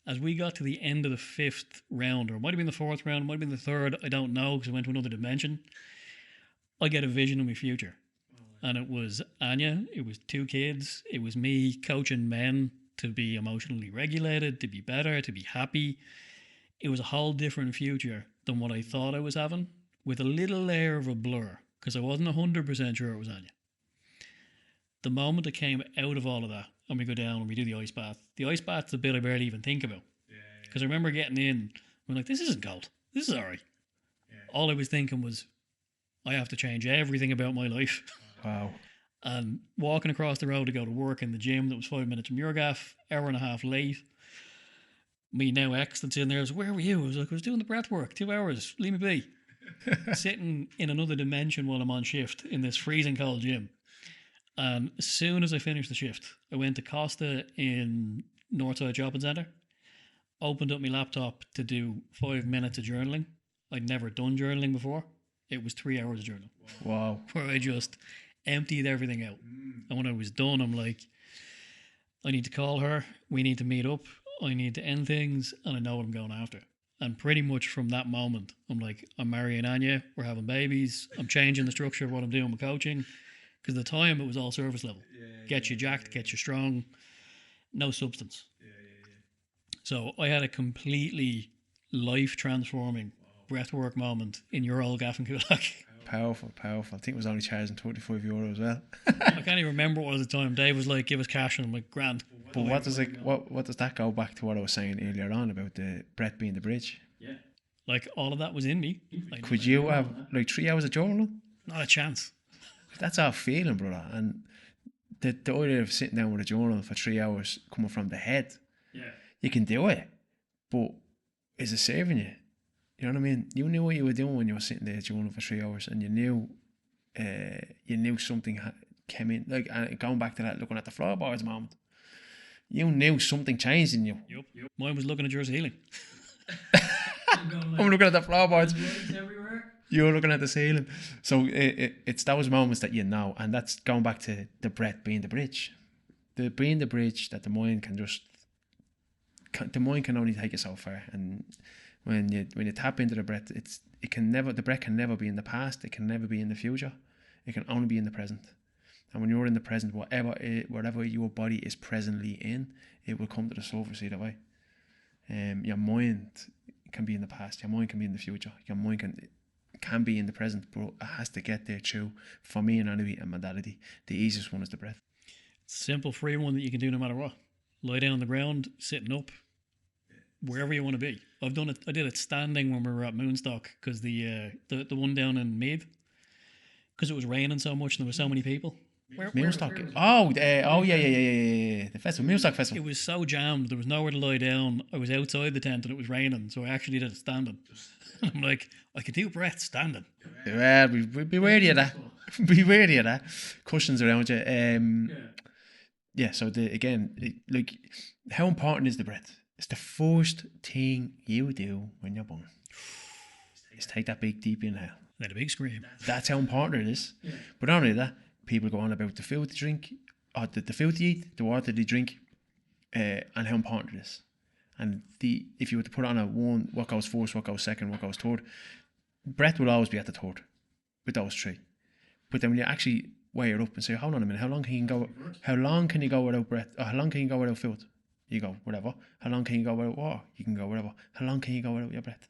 [SPEAKER 1] As we got to the end of the 5th round, or it might have been the 4th round, it might have been the 3rd, I don't know, because I went to another dimension, I get a vision of my future. And it was Anya, it was 2 kids, it was me coaching men to be emotionally regulated, to be better, to be happy. It was a whole different future than what I thought I was having, with a little layer of a blur, because I wasn't 100% sure it was Anya. The moment I came out of all of that, and we go down and we do the ice bath's the bit I barely even think about. Because I remember getting in, I'm like, this isn't cold. This is alright. All I was thinking was, I have to change everything about my life.
[SPEAKER 3] Wow.
[SPEAKER 1] And walking across the road to go to work in the gym that was 5 minutes from your gaff, hour and a half late. Me now ex that's in there was, where were you? I was like, I was doing the breath work, 2 hours, leave me be. Sitting in another dimension while I'm on shift in this freezing cold gym. And as soon as I finished the shift, I went to Costa in Northside Shopping Centre, opened up my laptop to do 5 minutes of journaling. I'd never done journaling before. It was 3 hours of journaling.
[SPEAKER 3] Wow.
[SPEAKER 1] Where I just emptied everything out. And when I was done, I'm like, I need to call her. We need to meet up. I need to end things. And I know what I'm going after. And pretty much from that moment, I'm like, I'm marrying Anya. We're having babies. I'm changing the structure of what I'm doing with coaching. Because at the time, it was all service level. Get you jacked, get you strong. No substance. So I had a completely life-transforming breathwork moment in your old gaff and kulak.
[SPEAKER 3] Powerful. I think it was only charging €25 as well.
[SPEAKER 1] I can't even remember what it was at the time. Dave was like, give us cash, and I'm like, grand.
[SPEAKER 3] But what does that go back to what I was saying earlier on about the breath being the bridge?
[SPEAKER 1] Like, all of that was in me. Like,
[SPEAKER 3] Could you have like 3 hours of journaling?
[SPEAKER 1] not a chance.
[SPEAKER 3] That's our feeling, brother. And the idea of sitting down with a journal for 3 hours coming from the head, you can do it, but is it serving you? You know what I mean? You knew what you were doing when you were sitting there journaling for 3 hours, and you knew something came in. Like, going back to that, looking at the floorboards moment, you knew something changed in you.
[SPEAKER 1] Yep. Mine was looking at yours healing.
[SPEAKER 3] I'm looking at the floorboards. You're looking at the ceiling. So it's those moments that you know, and that's going back to the breath being the bridge. Being the bridge that the mind can only take you so far. And when you tap into the breath, the breath can never be in the past. It can never be in the future. It can only be in the present. And when you're in the present, whatever your body is presently in, it will come to the surface either way. Your mind can be in the past. Your mind can be in the future. Your mind can be in the present, but it has to get there through, for me and anyway, a modality. The easiest one is the breath.
[SPEAKER 1] Simple, free one that you can do no matter what. Lie down on the ground, sitting up, wherever you want to be. I did it standing when we were at Moonstock, because the one down in Meath, because it was raining so much and there were so many people.
[SPEAKER 3] Moonstock. Yeah. The festival, Moonstock Festival.
[SPEAKER 1] It was so jammed, there was nowhere to lie down. I was outside the tent and it was raining, so I actually did it standing. I'm like, I could do breath standing.
[SPEAKER 3] Well, be wary of that. Be wary of that. Cushions around you. So like, how important is the breath? It's the first thing you do when you're born. Is take that big deep inhale.
[SPEAKER 1] Then a big scream.
[SPEAKER 3] That's how important it is. But not only that, people go on about the food they drink, or the food they eat, the water they drink, and how important it is. And if you were to put on what goes first, what goes second, what goes third, breath will always be at the third with those three. But then when you actually weigh it up and say, hold on a minute, how long can you go without breath? Or how long can you go without food? You go whatever. How long can you go without water? You can go whatever. How long can you go without your breath?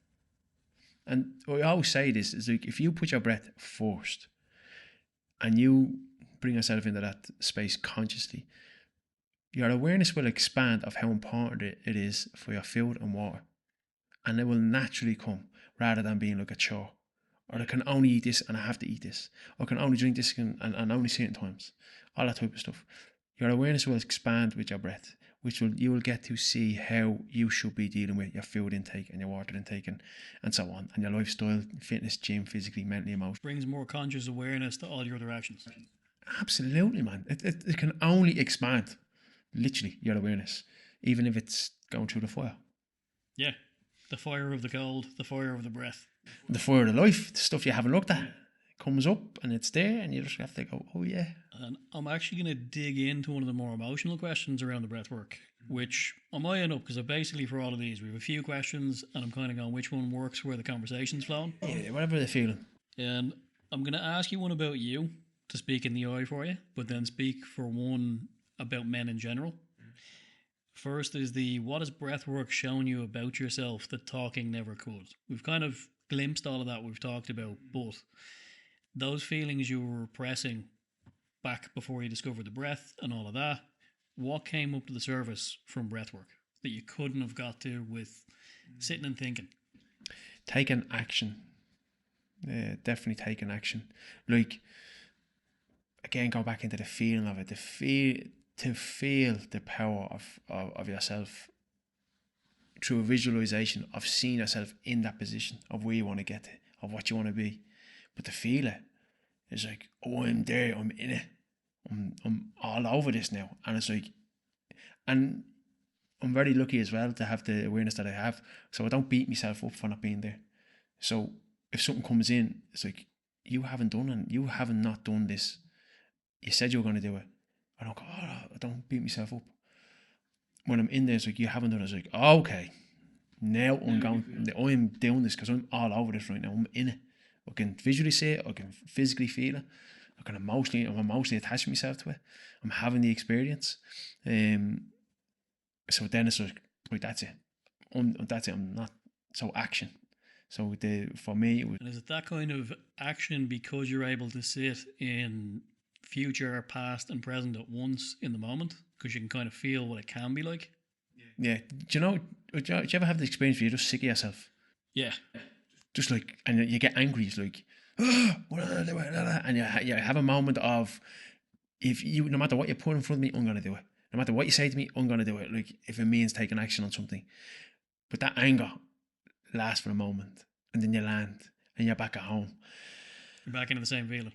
[SPEAKER 3] And I always say this is, like, if you put your breath first and you bring yourself into that space consciously, your awareness will expand of how important it is for your food and water. And it will naturally come, rather than being like a chore. Or I can only eat this and I have to eat this. Or I can only drink this and only certain times. All that type of stuff. Your awareness will expand with your breath, you will get to see how you should be dealing with your food intake and your water intake and so on. And your lifestyle, fitness, gym, physically, mentally, emotionally.
[SPEAKER 1] Brings more conscious awareness to all your other actions.
[SPEAKER 3] Absolutely, man. It can only expand, literally, your awareness, even if it's going through the fire.
[SPEAKER 1] Yeah. The fire of the cold, the fire of the breath.
[SPEAKER 3] The fire of the life, the stuff you haven't looked at, comes up and it's there, and you just have to go, oh yeah.
[SPEAKER 1] And I'm actually going to dig into one of the more emotional questions around the breath work, which I'm eyeing up, because basically for all of these, we have a few questions and I'm kind of going, which one works where the conversation's flowing.
[SPEAKER 3] Yeah, whatever they're feeling.
[SPEAKER 1] And I'm going to ask you one about you to speak in the eye for you, but then speak for one about men in general. First is the what has breathwork shown you about yourself that talking never could? We've kind of glimpsed all of that we've talked about, but those feelings you were repressing back before you discovered the breath and all of that, what came up to the surface from breathwork that you couldn't have got to with sitting and thinking?
[SPEAKER 3] Taking action. Definitely taking action. Like, again, go back into the feeling of it. To feel the power of yourself through a visualization of seeing yourself in that position of where you want to get to, of what you want to be. But to feel it, it's like, oh, I'm there, I'm in it. I'm all over this now. And it's like, and I'm very lucky as well to have the awareness that I have. So I don't beat myself up for not being there. So if something comes in, it's like, you haven't done it. You haven't not done this. You said you were going to do it. I don't go, oh, I don't beat myself up. When I'm in there, it's like, you haven't done it. It's like, oh, okay, now I'm doing this because I'm all over this right now. I'm in it. I can visually see it. I can physically feel it. I'm emotionally attached myself to it. I'm having the experience. So then it's like, right, that's it. That's it. I'm not so action. So for me, it was.
[SPEAKER 1] And is it that kind of action because you're able to sit in future, past, and present at once in the moment? Because you can kind of feel what it can be like.
[SPEAKER 3] Yeah. Do you ever have the experience where you're just sick of yourself?
[SPEAKER 1] Yeah.
[SPEAKER 3] Just like, and you get angry. It's like, oh, and you have a moment of, no matter what you put in front of me, I'm going to do it. No matter what you say to me, I'm going to do it. Like, if it means taking action on something. But that anger lasts for a moment, and then you land, and you're back at home.
[SPEAKER 1] You're back into the same feeling.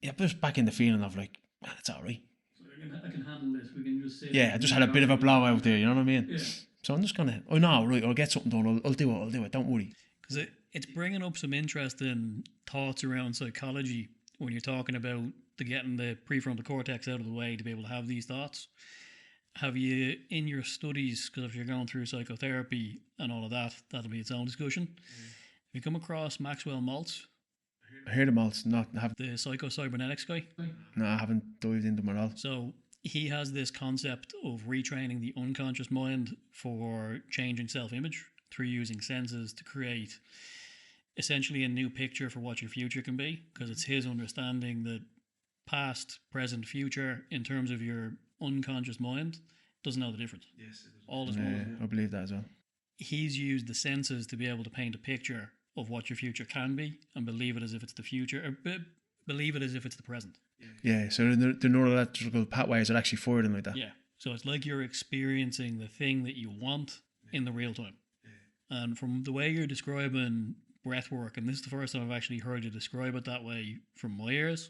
[SPEAKER 3] Yeah, just back in the feeling of like, man, it's all right.
[SPEAKER 1] So I can handle this. We can just sit.
[SPEAKER 3] Yeah, I just had a bit of a blowout there, you know what I mean?
[SPEAKER 1] Yeah.
[SPEAKER 3] So I'm just going to, oh no, right, I'll get something done. I'll do it, don't worry.
[SPEAKER 1] Because it's bringing up some interesting thoughts around psychology when you're talking about getting the prefrontal cortex out of the way to be able to have these thoughts. Have you, in your studies, because if you're going through psychotherapy and all of that, that'll be its own discussion. Have you come across Maxwell Maltz?
[SPEAKER 3] I heard of Maltz,
[SPEAKER 1] the psycho-cybernetics guy?
[SPEAKER 3] No, I haven't dived into them at all.
[SPEAKER 1] So he has this concept of retraining the unconscious mind for changing self-image through using senses to create essentially a new picture for what your future can be, because it's his understanding that past, present, future, in terms of your unconscious mind, doesn't know the difference.
[SPEAKER 2] Yes,
[SPEAKER 1] all is one.
[SPEAKER 3] I believe that as well.
[SPEAKER 1] He's used the senses to be able to paint a picture of what your future can be and believe it as if it's the future, or believe it as if it's the present.
[SPEAKER 3] Yeah, so the neurological pathways are actually for them like that.
[SPEAKER 1] Yeah, so it's like you're experiencing the thing that you want in the real time. And from the way you're describing breath work, and this is the first time I've actually heard you describe it that way from my ears,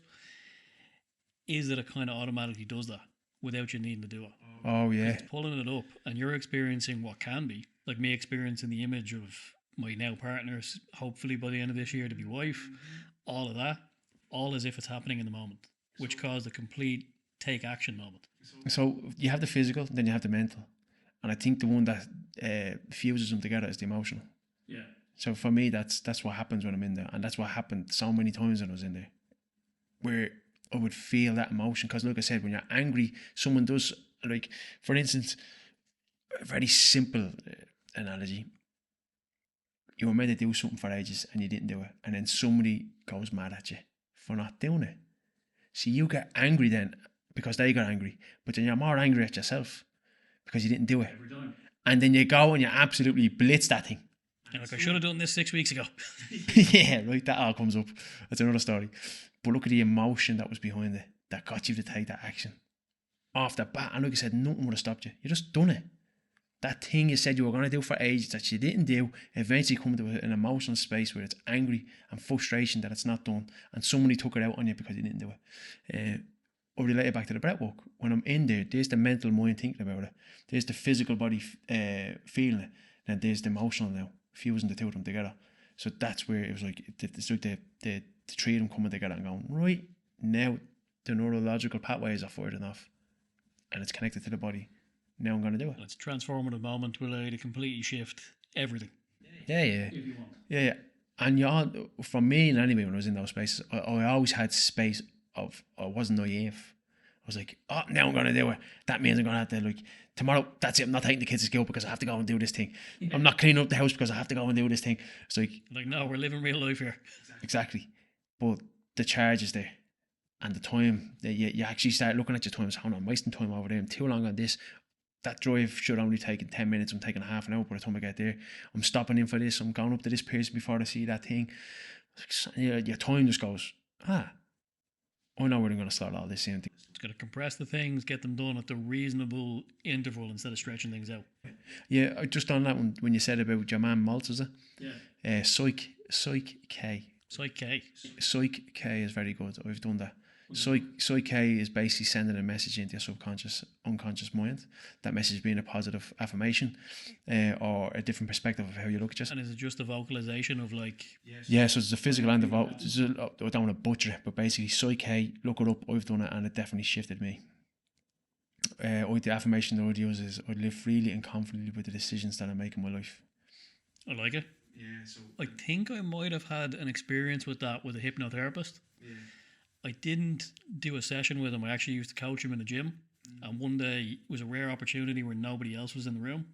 [SPEAKER 1] is that it kind of automatically does that without you needing to do it.
[SPEAKER 3] Oh, yeah.
[SPEAKER 1] It's pulling it up, and you're experiencing what can be, like me experiencing the image of my now partner, hopefully by the end of this year to be wife, all of that, all as if it's happening in the moment, which caused a complete take action moment.
[SPEAKER 3] So you have the physical, then you have the mental. And I think the one that fuses them together is the emotional.
[SPEAKER 1] Yeah.
[SPEAKER 3] So for me, that's what happens when I'm in there. And that's what happened so many times when I was in there, where I would feel that emotion. Because like I said, when you're angry, someone does, like, for instance, a very simple analogy. You were meant to do something for ages and you didn't do it. And then somebody goes mad at you for not doing it. So you get angry then because they got angry. But then you're more angry at yourself because you didn't do it.
[SPEAKER 1] Every time.
[SPEAKER 3] And then you go and you absolutely blitz that thing.
[SPEAKER 1] You're like, I should have done this 6 weeks ago.
[SPEAKER 3] Yeah, right, that all comes up. That's another story. But look at the emotion that was behind it that got you to take that action. Off the bat, and like I said, nothing would have stopped you. You just done it. That thing you said you were going to do for ages that you didn't do, eventually come to an emotional space where it's angry and frustration that it's not done, and somebody took it out on you because you didn't do it. Or relate it back to the breathwork. When I'm in there, there's the mental mind thinking about it. There's the physical body feeling it. And there's the emotional now, fusing the two of them together. So that's where it was like, it's like the three of them coming together and going, right, now the neurological pathways are fired enough and it's connected to the body. Now I'm going to do it.
[SPEAKER 1] It's a transformative moment to allow you to completely shift everything.
[SPEAKER 3] Yeah.
[SPEAKER 1] If you want.
[SPEAKER 3] Yeah. And for me, and anyway, when I was in those spaces, I always had space of, I wasn't naive. was like, oh, now I'm going to do it. That means I'm going to have to, like, tomorrow, that's it. I'm not taking the kids to school because I have to go and do this thing. I'm not cleaning up the house because I have to go and do this thing. It's like,
[SPEAKER 1] no, we're living real life here.
[SPEAKER 3] exactly. But the charge is there. And the time, you actually start looking at your time. Hold on, I'm wasting time over there. I'm too long on this. That drive should only take 10 minutes. I'm taking half an hour by the time I get there. I'm stopping in for this. I'm going up to this person before I see that thing. Your time just goes, I know where I'm going to slot all this in.
[SPEAKER 1] It's got to compress the things, get them done at the reasonable interval instead of stretching things out.
[SPEAKER 3] Yeah, just on that one, when you said about your man Maltz, is it?
[SPEAKER 1] Yeah.
[SPEAKER 3] Psych K.
[SPEAKER 1] Psych K.
[SPEAKER 3] Psych K is very good. I've done that. Psych K is basically sending a message into your subconscious, unconscious mind. That message being a positive affirmation or a different perspective of how you look at yourself.
[SPEAKER 1] And is it just a vocalization of like...
[SPEAKER 3] Yeah, so it's a physical and the vote. I don't want to butcher it, but basically Psych K, look it up, I've done it and it definitely shifted me. The affirmation that I'd use is I live freely and confidently with the decisions that I make in my life.
[SPEAKER 1] I like it.
[SPEAKER 2] Yeah, so
[SPEAKER 1] I think I might have had an experience with that with a hypnotherapist.
[SPEAKER 2] yeah.
[SPEAKER 1] I didn't do a session with him. I actually used to coach him in the gym. And one day it was a rare opportunity where nobody else was in the room.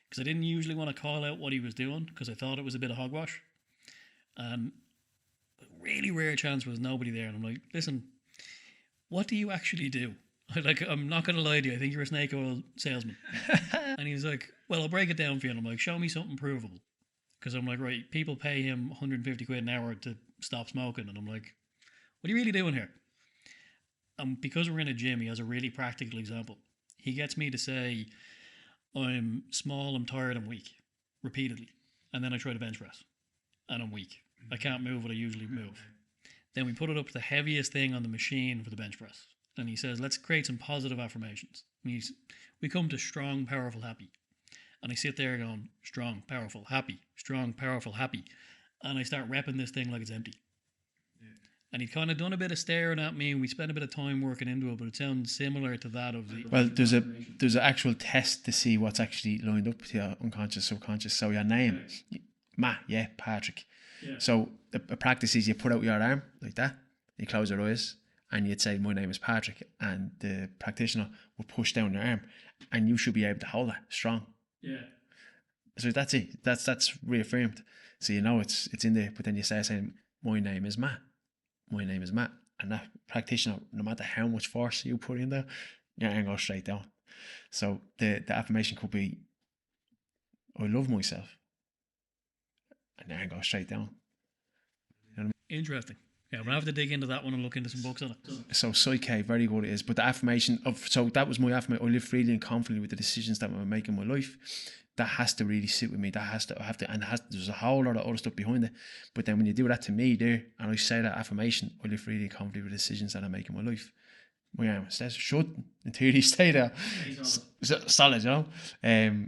[SPEAKER 1] Because I didn't usually want to call out what he was doing because I thought it was a bit of hogwash. And a really rare chance was nobody there. And I'm like, listen, what do you actually do? I'm not going to lie to you. I think you're a snake oil salesman. And he's like, well, I'll break it down for you. And I'm like, show me something provable. Because I'm like, right, people pay him 150 quid an hour to stop smoking. And I'm like, what are you really doing here? Because we're in a gym, he has a really practical example. He gets me to say, I'm small, I'm tired, I'm weak, repeatedly. And then I try to bench press. And I'm weak. I can't move what I usually move. Then we put it up to the heaviest thing on the machine for the bench press. And he says, let's create some positive affirmations. And we come to strong, powerful, happy. And I sit there going, strong, powerful, happy, strong, powerful, happy. And I start repping this thing like it's empty. And he'd kind of done a bit of staring at me, and we spent a bit of time working into it, but it sounds similar to that of the...
[SPEAKER 3] Well, there's an actual test to see what's actually lined up to your unconscious, subconscious. So your name, Matt, yeah, Patrick.
[SPEAKER 1] Yeah.
[SPEAKER 3] So a practice is you put out your arm like that, you close your eyes, and you'd say, my name is Patrick, and the practitioner will push down your arm, and you should be able to hold that strong.
[SPEAKER 1] Yeah.
[SPEAKER 3] So that's it. That's reaffirmed. So you know it's in there, but then you start saying, my name is Matt. My name is Matt. And that practitioner, no matter how much force you put in there, your arm goes straight down. So the affirmation could be, I love myself. And your arm goes straight down. You know what I mean?
[SPEAKER 1] Interesting. Yeah, we'll have to dig into that one and look into some books on it.
[SPEAKER 3] So Psyche, very good it is. But the affirmation so that was my affirmation. I live freely and confidently with the decisions that I make in my life. That has to really sit with me. There's a whole lot of other stuff behind it. But then when you do that to me there, and I say that affirmation, I live freely and confidently with the decisions that I make in my life. My arm should in theory stay there. Solid, you know?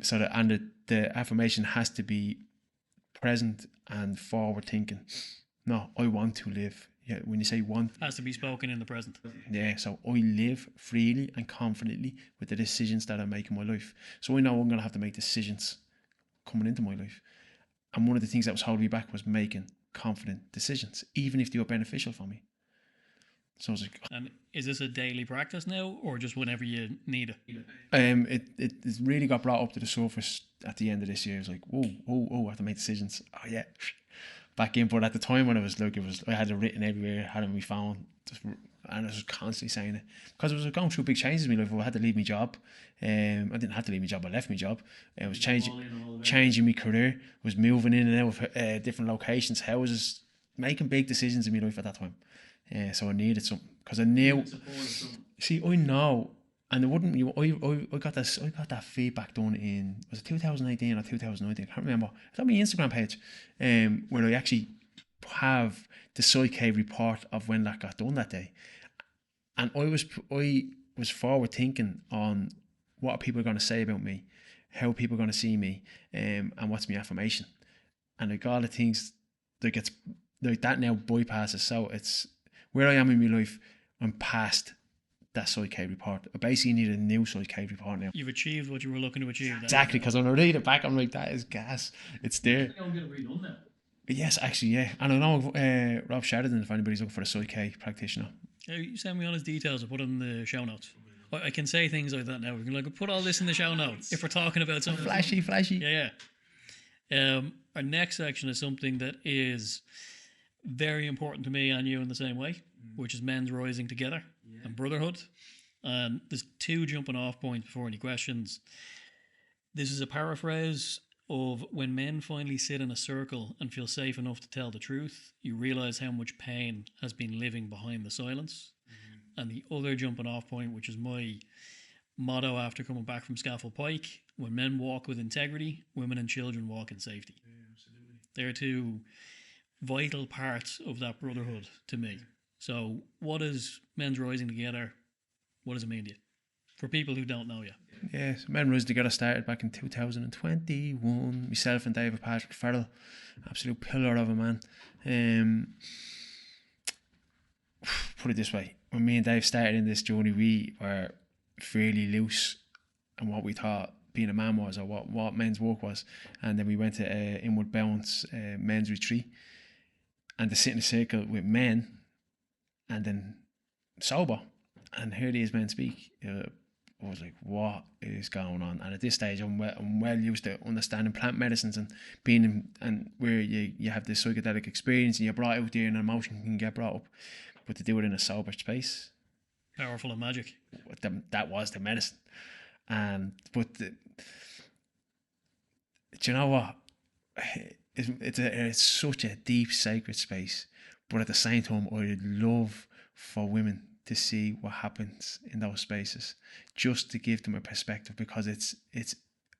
[SPEAKER 3] So the affirmation has to be present and forward thinking. No, I want to live. Yeah, when you say want,
[SPEAKER 1] has to be spoken in the present.
[SPEAKER 3] Yeah, so I live freely and confidently with the decisions that I make in my life. So I know I'm going to have to make decisions coming into my life. And one of the things that was holding me back was making confident decisions, even if they were beneficial for me. So I was like...
[SPEAKER 1] And is this a daily practice now, or just whenever you need it?
[SPEAKER 3] It really got brought up to the surface at the end of this year. It was like, whoa, I have to make decisions. Oh, yeah. Back in, but at the time when I had it written everywhere, had it on my phone, and I was constantly saying it because I was going through big changes in my life. I had to leave my job. I didn't have to leave my job. I left my job. I was changing my career. Was moving in and out of different locations, houses, making big decisions in my life at that time. So I needed something because I knew. See, I know. And it wouldn't. I got that feedback done in, was it 2018 or 2019? I can't remember. It's on my Instagram page, where I actually have the Psyche report of when that got done that day, and I was forward thinking on what are people going to say about me, how people are going to see me, and what's my affirmation, and like all the things that gets like that now bypasses. So it's where I am in my life. I'm past that Psyche report. I basically need a new Psyche report now.
[SPEAKER 1] You've achieved what you were looking to achieve.
[SPEAKER 3] Exactly, because when I read it back, I'm like, that is gas. It's there.
[SPEAKER 1] I'm going to redone that.
[SPEAKER 3] Yes, actually, yeah. And I know Rob Sheridan, if anybody's looking for a psyche practitioner.
[SPEAKER 1] You send me all his details. I'll put it in the show notes. I can say things like that now. We can like put all this in the show notes if we're talking about something.
[SPEAKER 3] Flashy.
[SPEAKER 1] Yeah. Our next section is something that is very important to me and you in the same way, which is men's rising together and brotherhood. And there's two jumping off points before any questions. This is a paraphrase of when men finally sit in a circle and feel safe enough to tell the truth, you realize how much pain has been living behind the silence. And the other jumping off point, which is my motto after coming back from Scaffold Pike, when men walk with integrity, women and children walk in safety. They're two vital parts of that brotherhood to me. So what is men's rising together? What does it mean to you? For people who don't know yet.
[SPEAKER 3] Yes, Men Rise Together started back in 2021. Myself and David Patrick Farrell, absolute pillar of a man. Put it this way, when me and Dave started in this journey, we were fairly loose on what we thought being a man was, or what men's work was. And then we went to Inward Bounce men's retreat, and to sit in a circle with men and then sober and hear these men speak, I was like, what is going on? And at this stage, I'm well used to understanding plant medicines and being in, and where you have this psychedelic experience and you're brought out there and emotion can get brought up, but to do it in a sober space,
[SPEAKER 1] Powerful and magic.
[SPEAKER 3] that was the medicine. But do you know what? It's such a deep, sacred space. But at the same time, I'd love for women to see what happens in those spaces, just to give them a perspective, because it's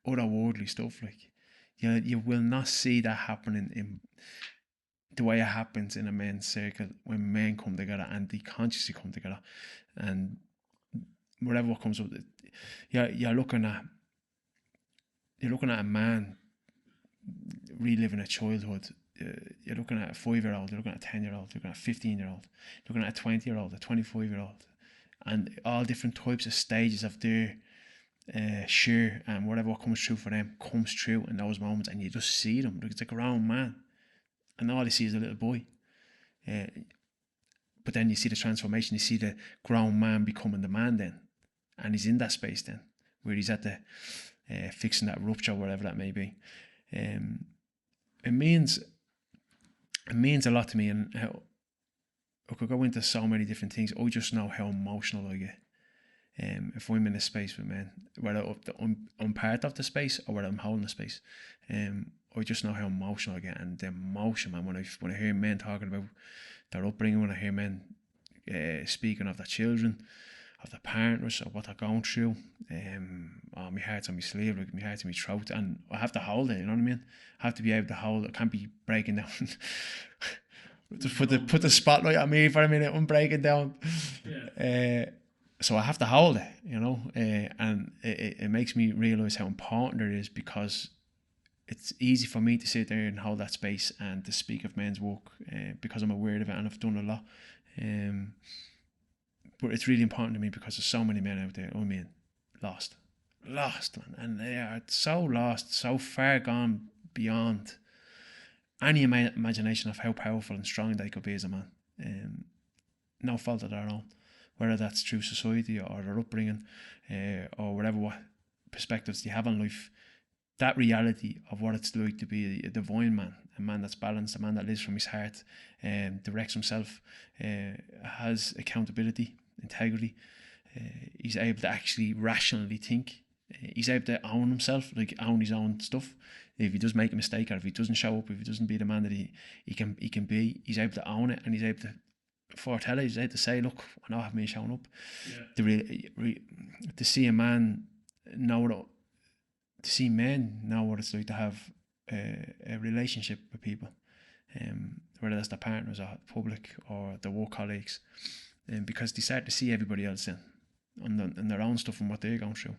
[SPEAKER 3] otherworldly stuff. Like, you will not see that happening in the way it happens in a men's circle when men come together and they consciously come together, and whatever what comes up, you're looking at a man reliving a childhood. You're looking at a 5-year-old, you're looking at a 10-year-old, you're looking at a 15-year-old, you're looking at a 20-year-old, a 25-year-old, and all different types of stages of their share, and whatever comes through for them comes through in those moments, and you just see them. It's like a grown man, and all you see is a little boy. But then you see the transformation, you see the grown man becoming the man then, and he's in that space then, where he's at the fixing that rupture, whatever that may be. It means a lot to me, and how I could go into so many different things. I just know how emotional I get if I'm in a space with men, whether I'm part of the space or whether I'm holding the space. I just know how emotional I get, and the emotion, man, when I hear men talking about their upbringing, when I hear men speaking of their children, of their partners, or what they're going through, my heart's on my sleeve, like my heart's in my throat, and I have to hold it, you know what I mean? I have to be able to hold it. I can't be breaking down. Just put the spotlight on me for a minute. I'm breaking down. So I have to hold it, and it makes me realise how important it is, because it's easy for me to sit there and hold that space and to speak of men's work because I'm aware of it and I've done a lot. But it's really important to me because there's so many men out there, lost, man, and they are so lost, so far gone beyond any imagination of how powerful and strong they could be as a man. No fault of their own, whether that's through society or their upbringing, or what perspectives they have on life. That reality of what it's like to be a divine man, a man that's balanced, a man that lives from his heart, directs himself, has accountability, integrity. He's able to actually rationally think. He's able to own himself, like own his own stuff. If he does make a mistake, or if he doesn't show up, if he doesn't be the man that he can be, he's able to own it, and he's able to foretell it. He's able to say, "Look, I know I haven't been showing up." To see a man to see men know what it's like to have a relationship with people, whether that's their partners or public or their work colleagues, because they start to see everybody else in on their own stuff and what they're going through,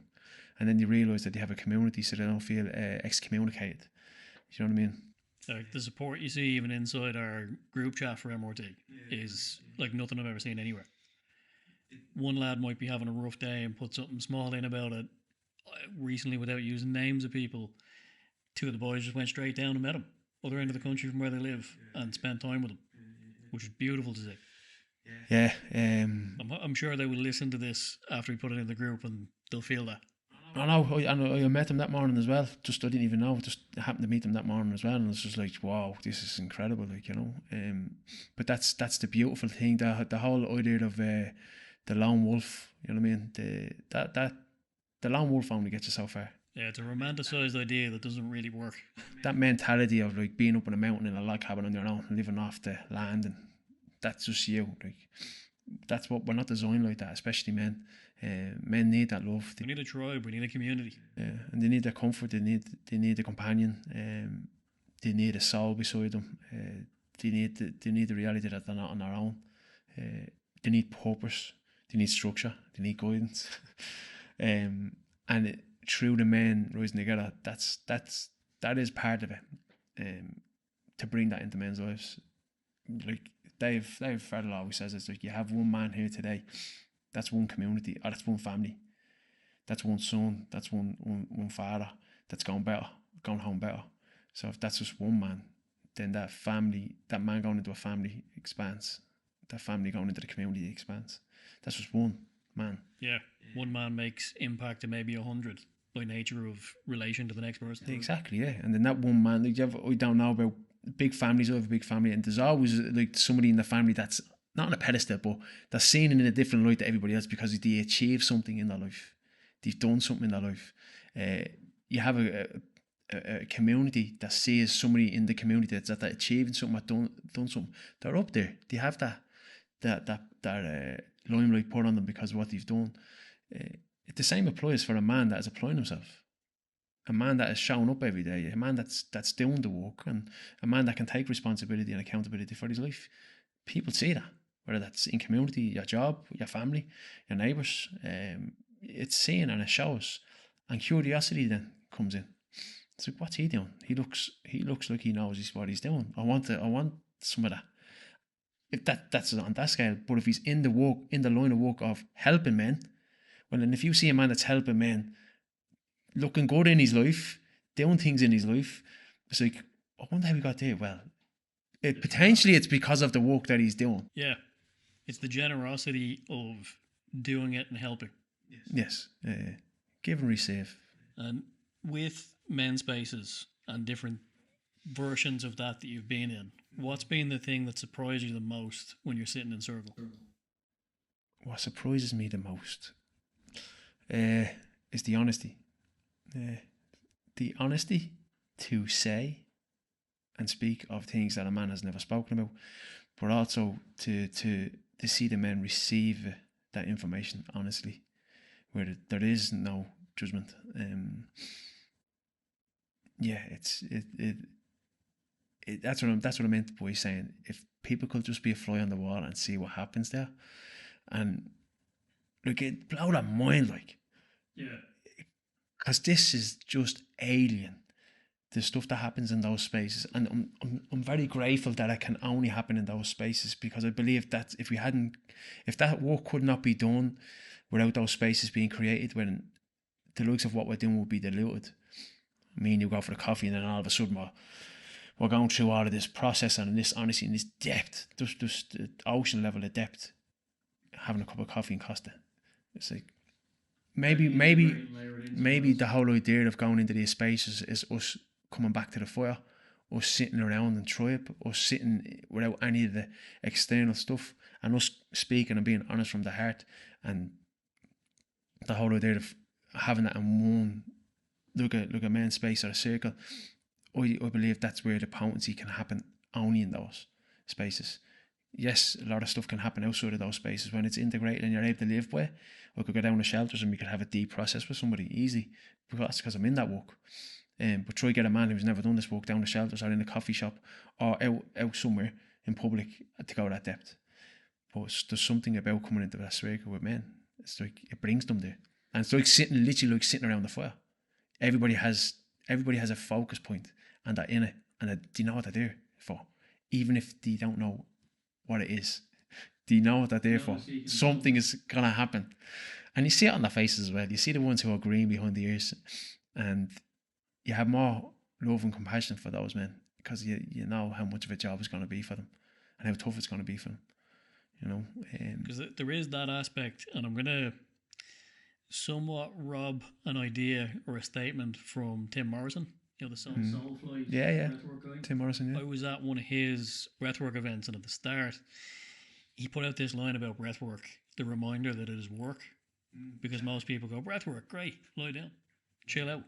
[SPEAKER 3] and then they realise that they have a community, so they don't feel excommunicated. You know what I mean?
[SPEAKER 1] Like the support you see even inside our group chat for MRT is like nothing I've ever seen anywhere. One lad might be having a rough day and put something small in about it. Recently, without using names of people, two of the boys just went straight down and met him. other end of the country from where they live and spend time with them, which is beautiful to see.
[SPEAKER 3] Yeah,
[SPEAKER 1] I'm sure they will listen to this after we put it in the group and they'll feel that.
[SPEAKER 3] I met them that morning as well. Just I didn't even know. Just happened to meet them that morning as well, and it's just like, wow, this is incredible. Like, you know, but that's the beautiful thing. The whole idea of the lone wolf. You know what I mean? The lone wolf only gets you so far.
[SPEAKER 1] Yeah, it's a romanticized idea that doesn't really work.
[SPEAKER 3] That mentality of like being up in a mountain in a log cabin on your own, living off the land, and that's just you. Like, that's what we're not designed like that, especially men. Men need that love.
[SPEAKER 1] We need a tribe. We need a community.
[SPEAKER 3] And they need their comfort. They need a companion. They need a soul beside them. They need the reality that they're not on their own. They need purpose. They need structure. They need guidance. And through the men rising together, that is part of it. To bring that into men's lives, like Dave Fredel always says, it's like you have one man here today. That's one community, or that's one family. That's one son. That's one father. That's going home better. So if that's just one man, then that man going into a family expands. That family going into the community expands. That's just one man.
[SPEAKER 1] Yeah, one man makes impact to maybe 100 by nature of relation to the next person.
[SPEAKER 3] Exactly, yeah. And then that one man, like I don't know about big families. I have a big family, and there's always like somebody in the family that's not on a pedestal, but they're seen in a different light to everybody else because they achieve something in their life. They've done something in their life. You have a community that sees somebody in the community that's achieving something, done something. They're up there. They have that limelight put on them because of what they've done. The same applies for a man that is applying himself. A man that is showing up every day, a man that's doing the work, and a man that can take responsibility and accountability for his life. People see that, whether that's in community, your job, your family, your neighbours. It's seen and it shows, and curiosity then comes in. It's like, what's he doing? He looks like he knows what he's doing. I want some of that. If that's on that scale, but if he's in the line of work of helping men, well, and if you see a man that's helping men, looking good in his life, doing things in his life, it's like, I wonder how he got there. Well, potentially it's because of the work that he's doing.
[SPEAKER 1] Yeah, it's the generosity of doing it and helping.
[SPEAKER 3] Yes, give and receive.
[SPEAKER 1] And with men's spaces and different versions of that you've been in, what's been the thing that surprised you the most when you're sitting in circle?
[SPEAKER 3] What surprises me the most is the honesty. The honesty to say and speak of things that a man has never spoken about, but also to see the men receive that information honestly, where there is no judgment. That's what I meant by saying, if people could just be a fly on the wall and see what happens there, and like, it blow their mind, like,
[SPEAKER 1] yeah,
[SPEAKER 3] because this is just alien, the stuff that happens in those spaces, and I'm very grateful that it can only happen in those spaces, because I believe that if that work could not be done without those spaces being created, when the likes of what we're doing would be diluted. Me and you go for the coffee, and then all of a sudden we're going through all of this process and this honesty and this depth, just the ocean level of depth, having a cup of coffee in Costa. It's like, maybe the whole idea of going into these spaces is us coming back to the fire, us sitting around and tribe, us sitting without any of the external stuff, and us speaking and being honest from the heart. And the whole idea of having that in one, look a men's space or a circle, I believe that's where the potency can happen, only in those spaces. Yes, a lot of stuff can happen outside of those spaces when it's integrated and you're able to live by it. I could go down to shelters and we could have a deep process with somebody easy, because I'm in that walk. But try get a man who's never done this walk down the shelters or in a coffee shop or out somewhere in public to go that depth. But there's something about coming into that circle with men. It's like, it brings them there, and it's like literally like sitting around the fire. Everybody has a focus point, and they're in it, and they know what they're there for, even if they don't know what it is. They know what they're there for. Something is gonna happen, and you see it on their faces as well. You see the ones who are green behind the ears, and you have more love and compassion for those men, because you know how much of a job it's going to be for them and how tough it's going to be for them. You know,
[SPEAKER 1] because there is that aspect, and I'm gonna somewhat rob an idea or a statement from Tim Morrison, you know, the Soulfly
[SPEAKER 3] yeah.
[SPEAKER 1] breathwork guy.
[SPEAKER 3] Tim Morrison,
[SPEAKER 1] I was at one of his breathwork events, and at the start, he put out this line about breathwork, the reminder that it is work, because most people go, breathwork, great, lie down, chill out.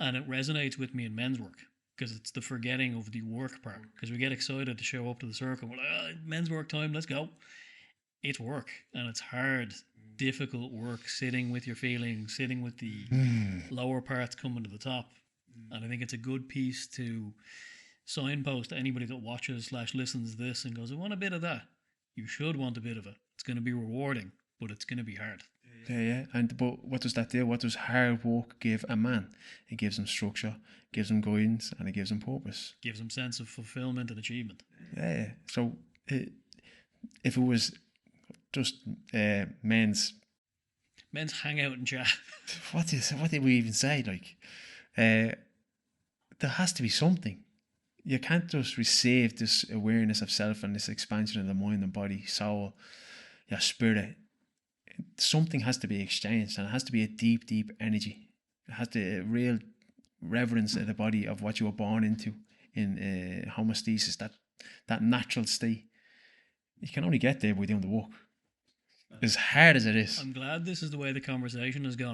[SPEAKER 1] And it resonates with me in men's work, because it's the forgetting of the work part, because we get excited to show up to the circle, we're like, men's work time, let's go. It's work, and it's hard, difficult work, sitting with your feelings, sitting with the lower parts coming to the top. And I think it's a good piece to signpost to anybody that watches / listens to this and goes, I want a bit of that. You should want a bit of it. It's going to be rewarding, but it's going to be hard.
[SPEAKER 3] Yeah. But what does that do? What does hard work give a man? It gives him structure, gives him guidance, and it gives him purpose.
[SPEAKER 1] Gives him sense of fulfillment and achievement.
[SPEAKER 3] Yeah. So if it was just men's
[SPEAKER 1] hangout and chat,
[SPEAKER 3] what did we even say? Like, there has to be something. You can't just receive this awareness of self and this expansion of the mind and body, soul, your spirit. Something has to be exchanged, and it has to be a deep, deep energy. It has to a real reverence of the body of what you were born into in homeostasis, that natural state. You can only get there by doing the work. As hard as it is.
[SPEAKER 1] I'm glad this is the way the conversation has gone.